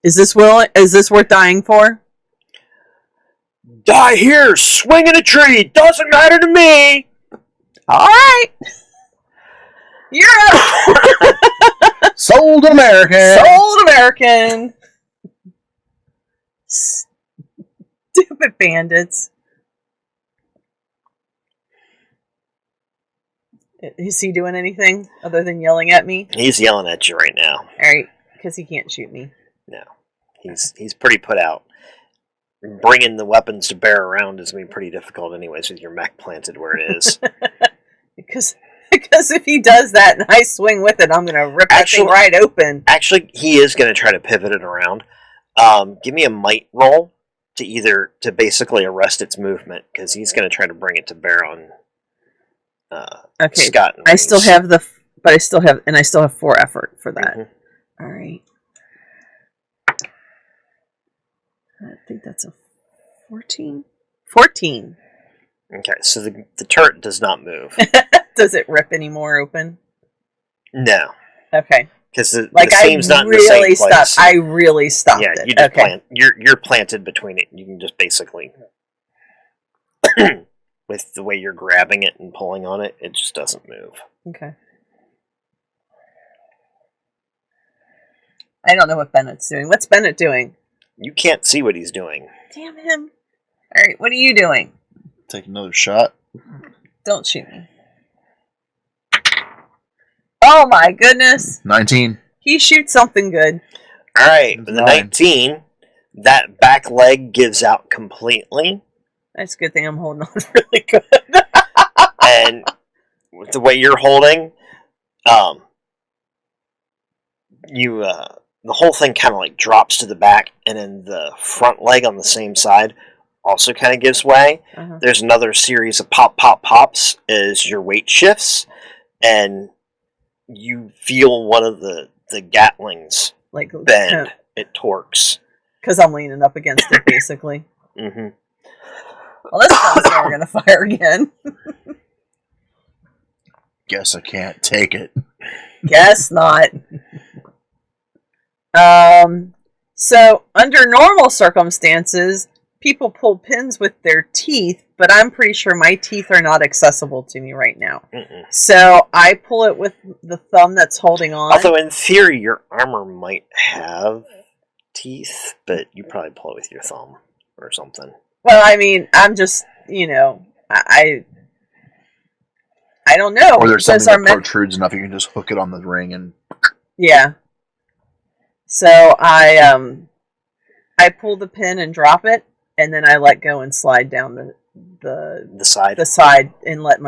Is this worth dying for? Die here, swing in a tree. Doesn't matter to me. All right. You're up. Sold American. Sold American. Stupid bandits. Is he doing anything other than yelling at me? He's yelling at you right now. All right, because he can't shoot me. No, he's pretty put out. Bringing the weapons to bear around is going to be pretty difficult, anyways, with your mech planted where it is. because if he does that and I swing with it, I'm going to rip that thing right open. Actually, he is going to try to pivot it around. Give me a might roll to basically arrest its movement, because he's going to try to bring it to bear on Scott. I still have I still have 4 effort for that. Mm-hmm. All right. I think that's a 14. 14. Okay, so the turret does not move. Does it rip any more open? No. Okay. Because the seam's not in the same place. I really stopped it. Yeah, you just you're planted between it. You can just basically, with the way you're grabbing it and pulling on it, it just doesn't move. Okay. I don't know what Bennett's doing. What's Bennett doing? You can't see what he's doing. Damn him. All right, what are you doing? Take another shot. Don't shoot me. Oh my goodness. 19. He shoots something good. All right, with the 19, that back leg gives out completely. That's a good thing I'm holding on really good. And with the way you're holding, the whole thing kind of like drops to the back, and then the front leg on the same side also kind of gives way. Uh-huh. There's another series of pops as your weight shifts, and you feel one of the Gatlings like bend. It torques. Because I'm leaning up against it, basically. Mm-hmm. Well, this one's never going to fire again. Guess I can't take it. Guess not. So, under normal circumstances, people pull pins with their teeth, but I'm pretty sure my teeth are not accessible to me right now. Mm-mm. So, I pull it with the thumb that's holding on. Although, in theory, your armor might have teeth, but you probably pull it with your thumb or something. Well, I mean, I'm just, I don't know. Or there's something that protrudes enough you can just hook it on the ring and... Yeah. So I pull the pin and drop it, and then I let go and slide down the side and let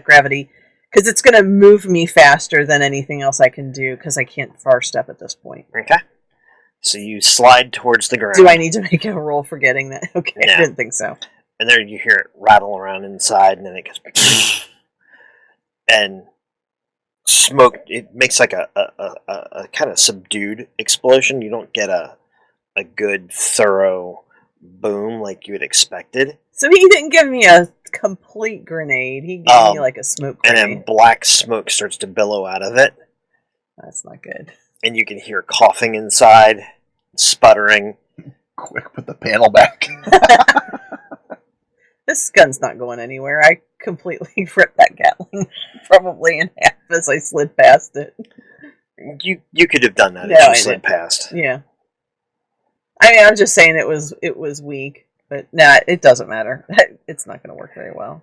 gravity, because it's going to move me faster than anything else I can do, because I can't far step at this point. Okay. So you slide towards the ground. Do I need to make a roll for getting that? Okay, no. I didn't think so. And there you hear it rattle around inside, and then it goes, and smoke. It makes like a kind of subdued explosion. You don't get a good thorough boom like you had expected. So he didn't give me a complete grenade. He gave me like a smoke grenade. And then black smoke starts to billow out of it. That's not good. And you can hear coughing inside, sputtering. Quick, put the panel back. This gun's not going anywhere. I completely ripped that Gatling probably in half as I slid past it. You could have done that if you slid past. Yeah. I mean, I'm just saying it was weak, but nah, it doesn't matter. It's not going to work very well.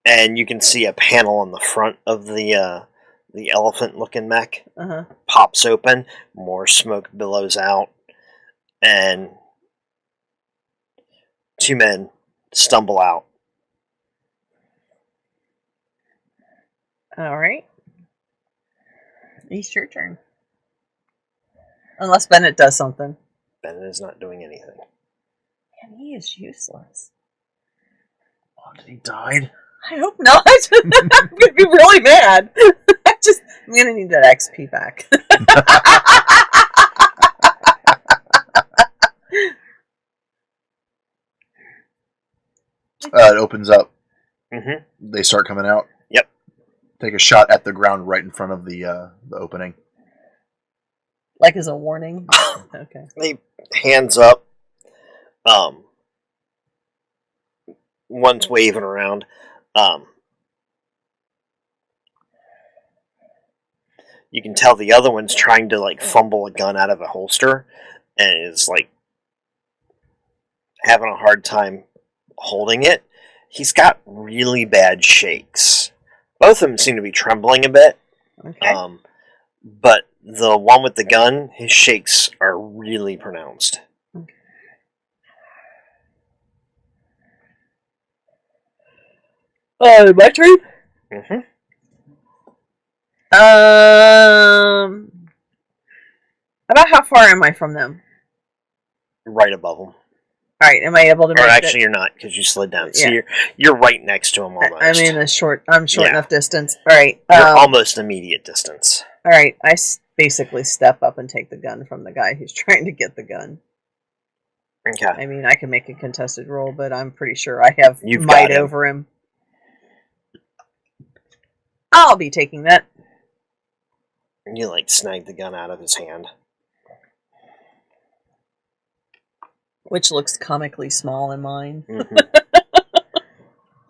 And you can see a panel on the front of the elephant-looking mech. Uh-huh. Pops open, more smoke billows out, and 2 men stumble out. All right. It's your turn. Unless Bennett does something. Bennett is not doing anything. Man, he is useless. Oh, did he die? I hope not. I'm going to be really mad. I'm going to need that XP back. It opens up. Mm-hmm. They start coming out. Yep. take a shot at the ground right in front of the opening. Like as a warning? Okay. He hands up. One's waving around. You can tell the other one's trying to like fumble a gun out of a holster and is like having a hard time holding it. He's got really bad shakes. Both of them seem to be trembling a bit. Okay. But the one with the gun, his shakes are really pronounced. My turn? Mm-hmm. About how far am I from them? Right above them. Alright, am I able to make Or actually, you're not, because you slid down. So Yeah. you're right next to him almost. I'm in a short Yeah. enough distance. Alright. You're almost immediate distance. Alright, I basically step up and take the gun from the guy who's trying to get the gun. Okay. I mean, I can make a contested roll, but I'm pretty sure I have You've might got him. over him. I'll be taking that. You like snag the gun out of his hand. Which looks comically small in mine. Mm-hmm.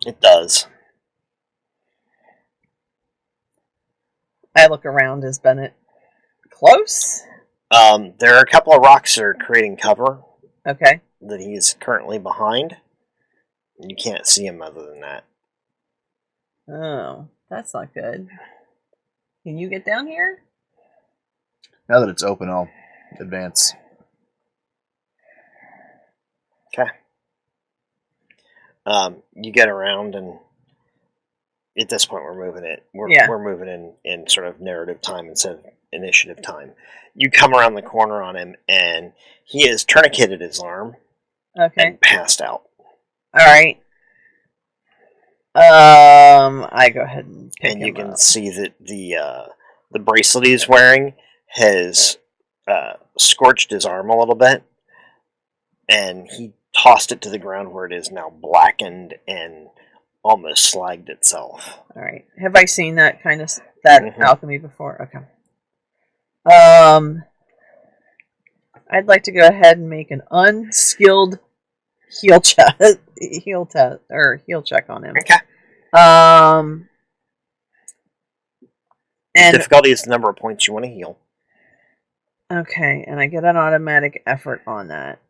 It does. I look around. Is Bennett close? There are a couple of rocks that are creating cover Okay. that he's currently behind. You can't see him other than that. Oh, that's not good. Can you get down here? Now that it's open, I'll advance. Okay. You get around, and at this point, we're moving it. We're moving in sort of narrative time instead of initiative time. You come around the corner on him, and he has tourniqueted his arm Okay. and passed out. All right. I go ahead and pick And you him can up. see that the bracelet he's wearing has scorched his arm a little bit, and he tossed it to the ground where it is now blackened and almost slagged itself. All right. Have I seen that kind of Mhm. alchemy before? Okay. I'd like to go ahead and make an unskilled heal check, heal check on him. Okay. And Difficulty is the number of points you want to heal. okay, and I get an automatic effort on that.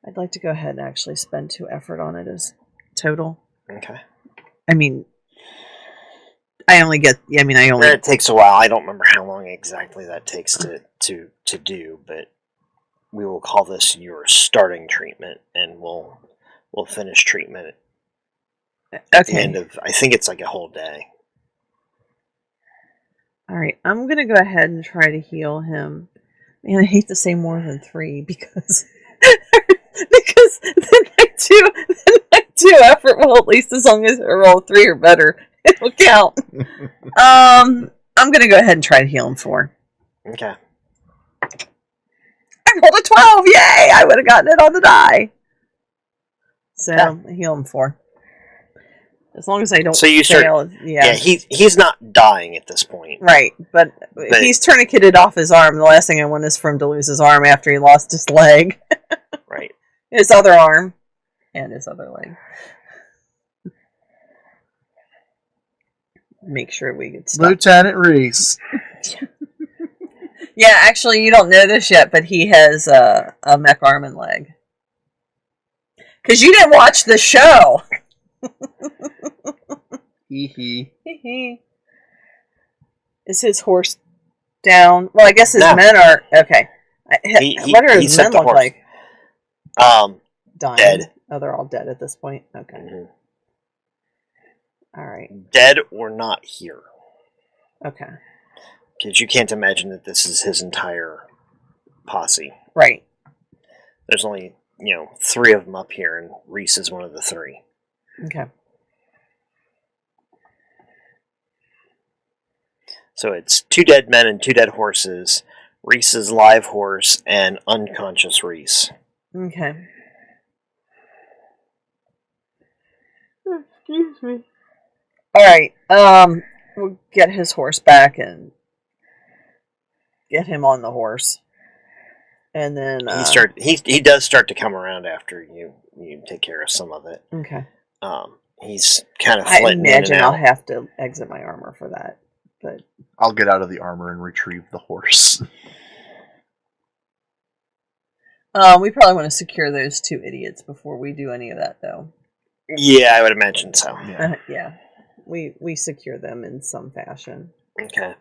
I'd like to go ahead and actually spend 2 effort on it as total. Okay. I mean, I only. It takes a while. I don't remember how long exactly that takes to do, but we will call this your starting treatment, and we'll finish treatment at the end of. I think it's like a whole day. All right, I'm gonna go ahead and try to heal him. Man, I hate to say more than 3 because because then my 2 effort will, at least as long as I roll 3 or better, it'll count. I'm gonna go ahead and try to heal him 4. Okay. I rolled a 12. Yay! I would have gotten it on the die. So I heal him 4. As long as I don't So you fail. Yeah. He's not dying at this point. Right, but if he's tourniqueted off his arm, the last thing I want is for him to lose his arm after he lost his leg. Right. His other arm. And his other leg. Make sure we get stuff. Lieutenant Reese. Yeah, actually, you don't know this yet, but he has a mech arm and leg. Because you didn't watch the show. Hee hee. Is his horse down? Well, I guess his No. men are... Okay. What do he his sent men the look horse. like? Dying? Dead. Oh, they're all dead at this point? Okay. Mhm. All right. Dead or not here. Okay. Because you can't imagine that this is his entire posse. Right. There's only, 3 of them up here, and Reese is one of the 3. Okay. So it's 2 dead men and 2 dead horses, Reese's live horse, and unconscious Reese. Okay. Excuse me. Alright, we'll get his horse back and get him on the horse. And then he does start to come around after you take care of some of it. Okay. He's kind of I flitting in and imagine I'll out. have to exit my armor for that. But I'll get out of the armor and retrieve the horse. we probably want to secure those two idiots before we do any of that, though. Yeah, I would imagine so. Yeah. Yeah. We secure them in some fashion. Okay.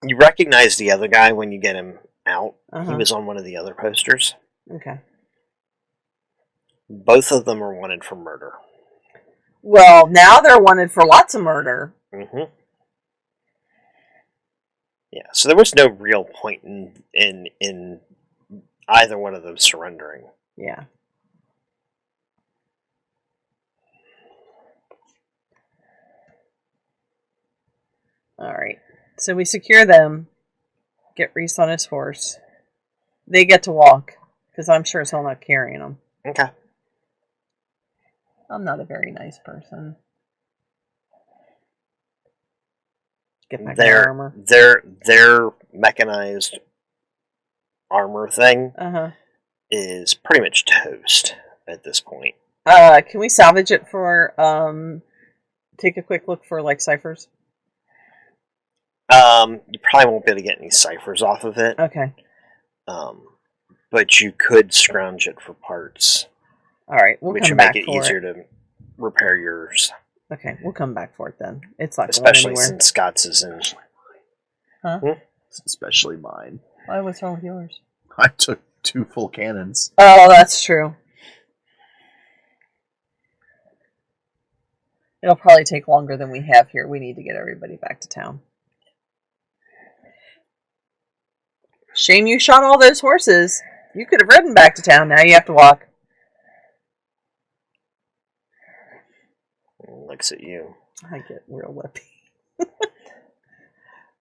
You recognize the other guy when you get him out. He Uh-huh. was on one of the other posters. Okay. Both of them are wanted for murder. Well, now they're wanted for lots of murder. Mm-hmm. Yeah, so there was no real point in either one of them surrendering. Yeah. Alright. So we secure them. Get Reese on his horse. They get to walk. Because I'm sure as hell not carrying them. Okay. I'm not a very nice person. Get back my armor. Their mechanized armor thing Uh-huh. is pretty much toast at this point. Can we salvage it for, take a quick look for, like, ciphers? You probably won't be able to get any ciphers off of it. Okay. But you could scrounge it for parts, Alright, we'll which come would back make it for easier it. to repair yours, Okay, we'll come back for it then. It's not especially going anywhere. since Scott's is in. Huh? Especially mine. Why? What's wrong with yours? I took 2 full cannons. Oh, that's true. It'll probably take longer than we have here. We need to get everybody back to town. Shame you shot all those horses. You could have ridden back to town. Now you have to walk. Looks at you. I get real lippy.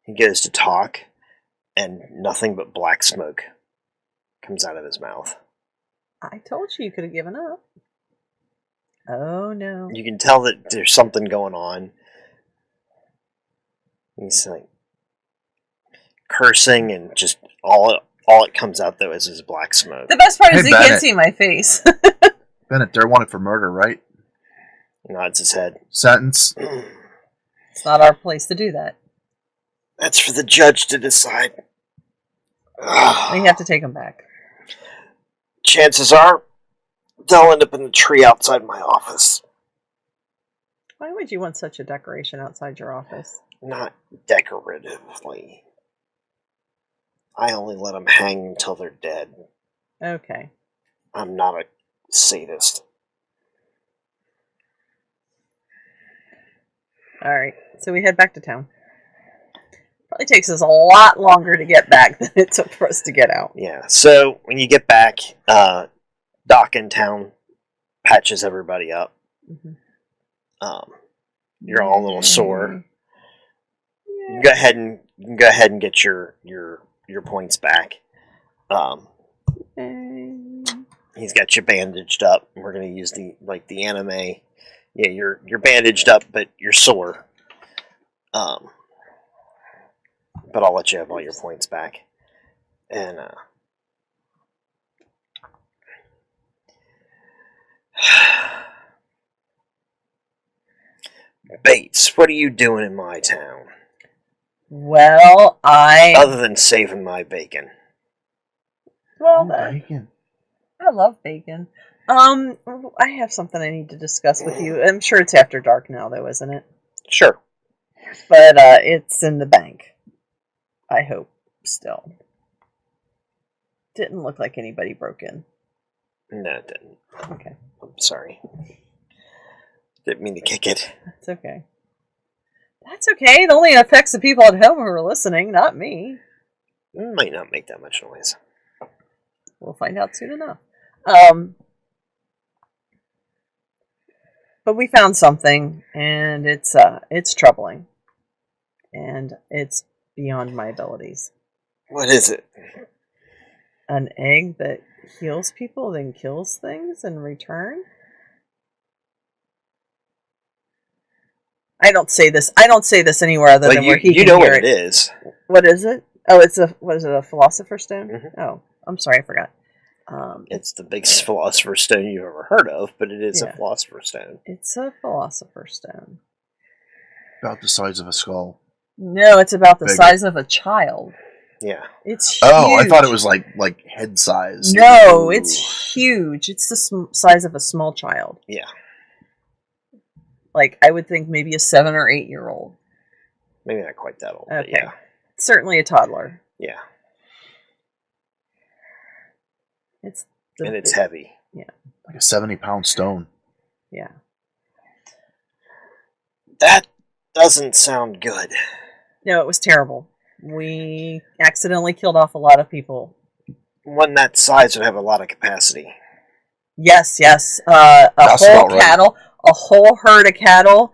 He goes to talk, and nothing but black smoke comes out of his mouth. I told you could have given up. Oh, no. You can tell that there's something going on. He's like cursing, and just all it comes out though is his black smoke. The best part is Hey, he can't Bennett. see my face. Bennett, they're wanted for murder, right? Nods his head. Sentence. It's not our place to do that. That's for the judge to decide. We have to take him back. Chances are they'll end up in the tree outside my office. Why would you want such a decoration outside your office? Not decoratively. I only let them hang until they're dead. Okay. I'm not a sadist. Alright, so we head back to town. Probably takes us a lot longer to get back than it took for us to get out. Yeah, so when you get back, Doc in town patches everybody up. Mm-hmm. You're all a little sore. You can go ahead and get your points back. He's got you bandaged up. We're gonna use the anime. Yeah, you're bandaged up, but you're sore. But I'll let you have all your points back. And Bates, what are you doing in my town? Well, Other than saving my bacon. Bacon. I love bacon. I have something I need to discuss with you. I'm sure it's after dark now, though, isn't it? Sure. But it's in the bank. I hope still. Didn't look like anybody broke in. No, it didn't. Okay, I'm sorry. Didn't mean to kick it. that's okay. That's okay. It only affects the people at home who are listening, not me. Might not make that much noise. We'll find out soon enough. But we found something, and it's troubling, and it's beyond my abilities. What is it? An egg that heals people, then kills things in return. I don't say this. I don't say this anywhere other than where he you can know hear what it is. What is it? Oh, it's a what is it? A philosopher's stone? Mhm. Oh, I'm sorry, I forgot. It's the biggest philosopher's stone you've ever heard of, but it is a Yeah. philosopher's stone. It's a philosopher's stone. About the size of a skull. No, it's about the Bigger. size of a child. Yeah. It's Oh, I huge. thought it was like head size. No, Ooh. it's huge. It's the size of a small child. Yeah. Like I would think maybe a 7 or 8 year old. Maybe not quite that old, but Okay. yeah. Certainly a toddler. Yeah. It's And it's heavy. like a 70-pound stone. Yeah. That doesn't sound good. No, it was terrible. We accidentally killed off a lot of people. One that size would have a lot of capacity. Yes. That's Whole about right. cattle, a whole herd of cattle,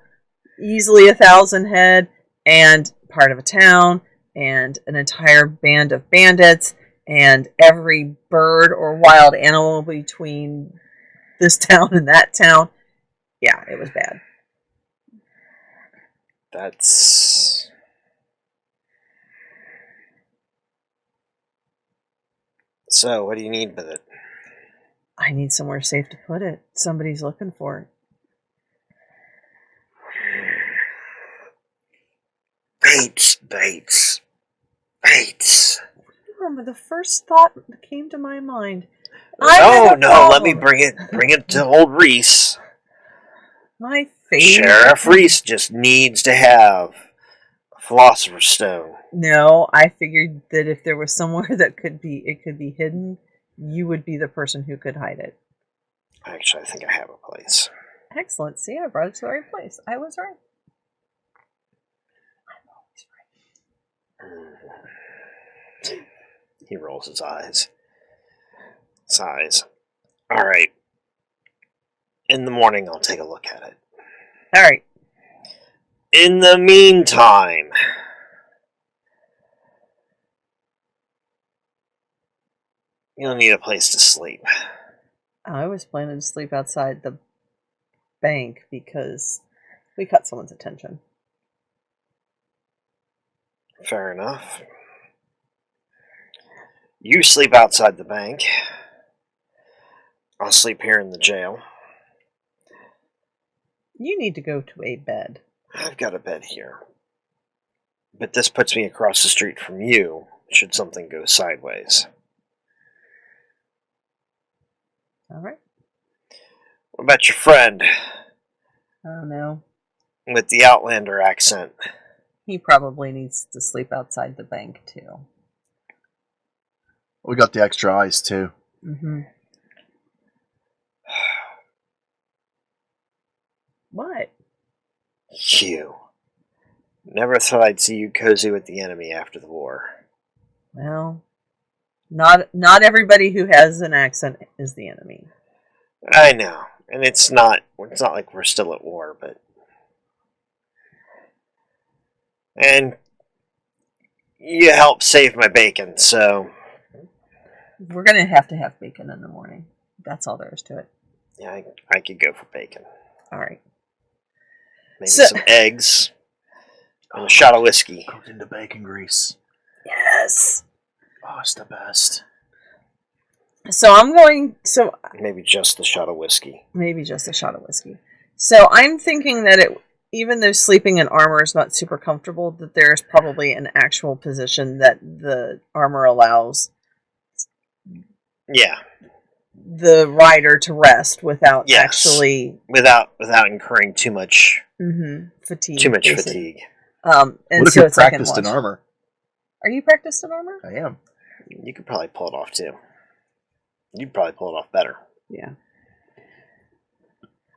easily 1,000 head, and part of a town, and an entire band of bandits, and every bird or wild animal between this town and that town. Yeah, it was bad. That's... So, what do you need with it? I need somewhere safe to put it. Somebody's looking for it. Bates. Remember the first thought that came to my mind. No, I no, let me bring it to old Reese. My favorite. Sheriff Reese just needs to have a philosopher's stone. No, I figured that if there was somewhere that it could be hidden, you would be the person who could hide it. Actually, I think I have a place. Excellent. See, I brought it to the right place. I was right. He rolls his eyes. Sighs. Alright. In the morning, I'll take a look at it. All right. In the meantime, you'll need a place to sleep. I was planning to sleep outside the bank because we caught someone's attention. Fair enough. You sleep outside the bank. I'll sleep here in the jail. You need to go to a bed. I've got a bed here. But this puts me across the street from you, should something go sideways. All right. What about your friend Oh no. with the Outlander accent? He probably needs to sleep outside the bank too. We got the extra eyes too. Mm-hmm. What? You. Never thought I'd see you cozy with the enemy after the war. Well, not everybody who has an accent is the enemy. I know. And it's not like we're still at war, but... And you helped save my bacon, so... We're gonna have to have bacon in the morning. That's all there is to it. Yeah, I could go for bacon. All right. Maybe some eggs. And a shot of whiskey. Cooked into bacon grease. Yes. Oh, it's the best. So I'm going. So Maybe just the shot of whiskey. maybe just a shot of whiskey. So I'm thinking that even though sleeping in armor is not super comfortable, that there is probably an actual position that the armor allows Yeah. the rider to rest without Yes. actually Without incurring too much fatigue. fatigue. basically. And What if so you're it's like practiced in watch. armor? Are you practiced in armor? I am. You could probably pull it off too. You'd probably pull it off better. Yeah.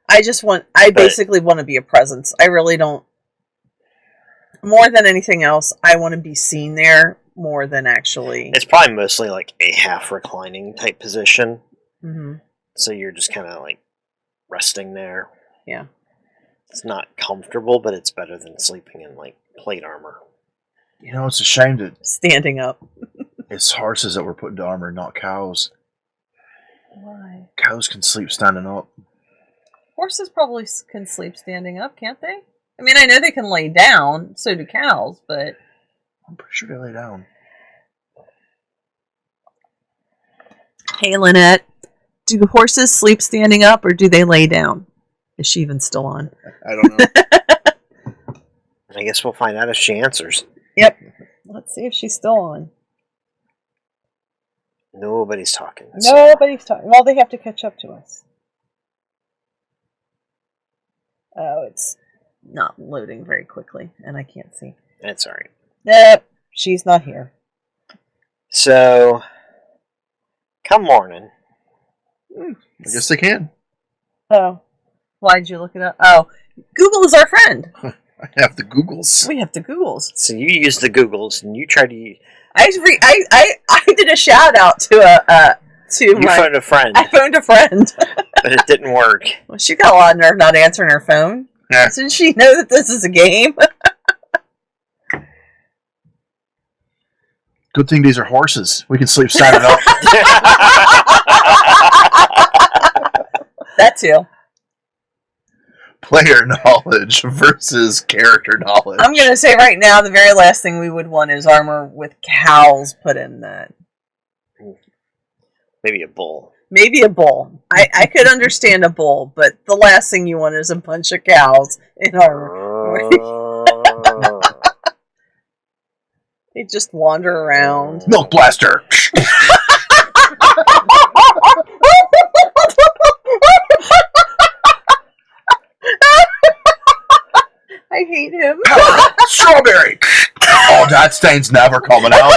I basically want to be a presence. I really don't. More than anything else, I want to be seen there more than actually. It's probably mostly like a half reclining type position. Mm-hmm. So you're just kind of like resting there. Yeah. It's not comfortable, but it's better than sleeping in like plate armor. You know, it's a shame that Standing up. it's horses that were put into armor, not cows. Why? Cows can sleep standing up. Horses probably can sleep standing up, can't they? I mean, I know they can lay down, so do cows, but... I'm pretty sure they lay down. Hey, Lynette, do horses sleep standing up, or do they lay down? Is she even still on? I don't know. I guess we'll find out if she answers. Yep. Let's see if she's still on. Nobody's talking. So. Nobody's talking. Well, they have to catch up to us. Oh, it's not loading very quickly, and I can't see. That's all right. Nope, she's not here. So, come morning. I guess they can. Oh, why'd you look it up? Oh, Google is our friend. I have the Googles. We have the Googles. So you use the Googles, and you try to. I did a shout out to You phoned a friend, I phoned a friend. but it didn't work. Well, she got a lot of nerve not answering her phone. Yeah. Doesn't she know that this is a game? Good thing these are horses. We can sleep standing up. That too. Player knowledge versus character knowledge. I'm going to say right now, the very last thing we would want is armor with cows put in that. Maybe a bull. Maybe a bull. I could understand a bull, but the last thing you want is a bunch of cows in armor. They just wander around. Milk blaster. I hate him. Strawberry. Oh, that stain's never coming out.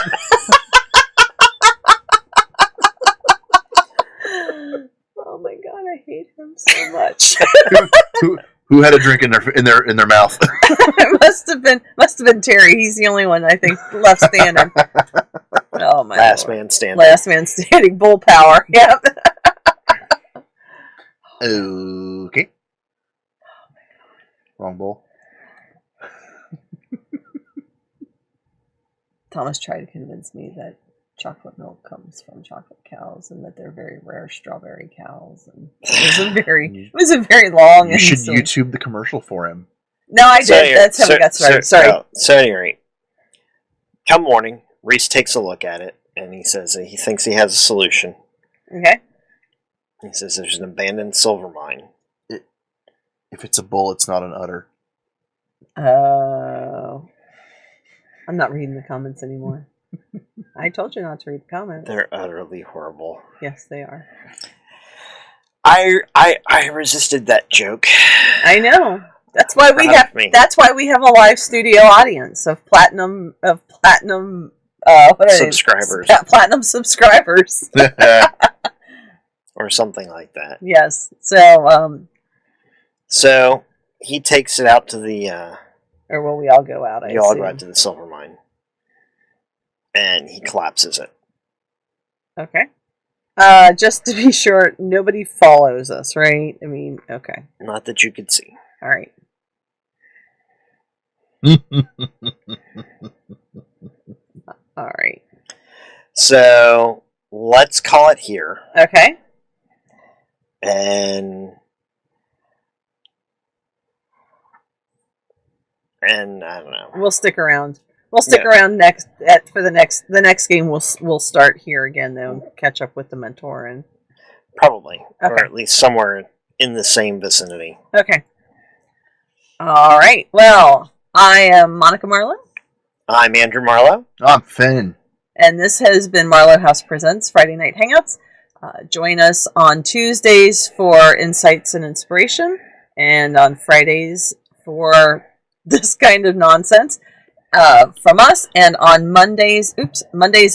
Oh my god, I hate him so much. Who had a drink in their mouth? It must have been Terry. He's the only one I think left standing. Oh my Last Lord. man standing. Last man standing. Bull power. Yep. Okay. Wrong bowl. Thomas tried to convince me that chocolate milk comes from chocolate cows and that they're very rare strawberry cows. And it was a very long. You should and YouTube the commercial for him. No, I did. That's how we got started. Sorry. So anyway, come morning, Reese takes a look at it and he says that he thinks he has a solution. Okay. He says there's an abandoned silver mine. If it's a bull, it's not an udder. Oh. I'm not reading the comments anymore. I told you not to read the comments. They're utterly horrible. Yes, they are. I resisted that joke. I know. That's why we Proud have. of me. That's why we have a live studio audience of platinum. What are Subscribers. they? Platinum subscribers. Or something like that. Yes. So. So he takes it out to the. Or will we all go out? You all go out to the silver mine, and he collapses it. Okay. Just to be sure, nobody follows us, right? I mean, okay. Not that you could see. All right. All right. So let's call it here, Okay. and I don't know. We'll stick around. We'll stick around for the next game. We'll start here again though. Catch up with the mentor and Probably, or Okay. at least somewhere in the same vicinity. okay. All right. Well, I am Monica Marlowe, I'm Andrew Marlowe. I'm Finn. and this has been Marlowe House Presents Friday Night Hangouts. Join us on Tuesdays for insights and inspiration, and on Fridays for this kind of nonsense from us, and on Mondays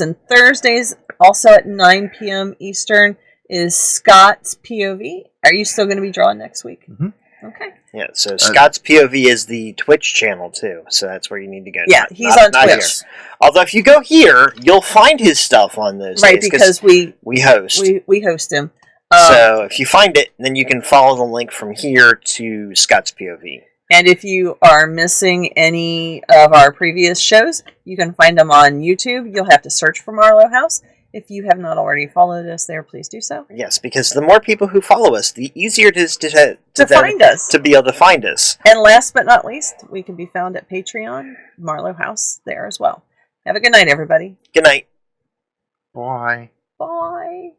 and Thursdays, also at 9 p.m. Eastern, is Scott's POV. Are you still going to be drawing next week? Mhm. Okay. Yeah, so Scott's POV is the Twitch channel too, so that's where you need to go. Yeah, he's on Twitch. Here. Although if you go here, you'll find his stuff on those Right, days, because we host. host him. So if you find it, then you can follow the link from here to Scott's POV. And if you are missing any of our previous shows, you can find them on YouTube. You'll have to search for Marlowe House. If you have not already followed us there, please do so. Yes, because the more people who follow us, the easier it is to Find us. to be able to find us. And last but not least, we can be found at Patreon, Marlowe House there as well. Have a good night, everybody. Good night. Bye. Bye.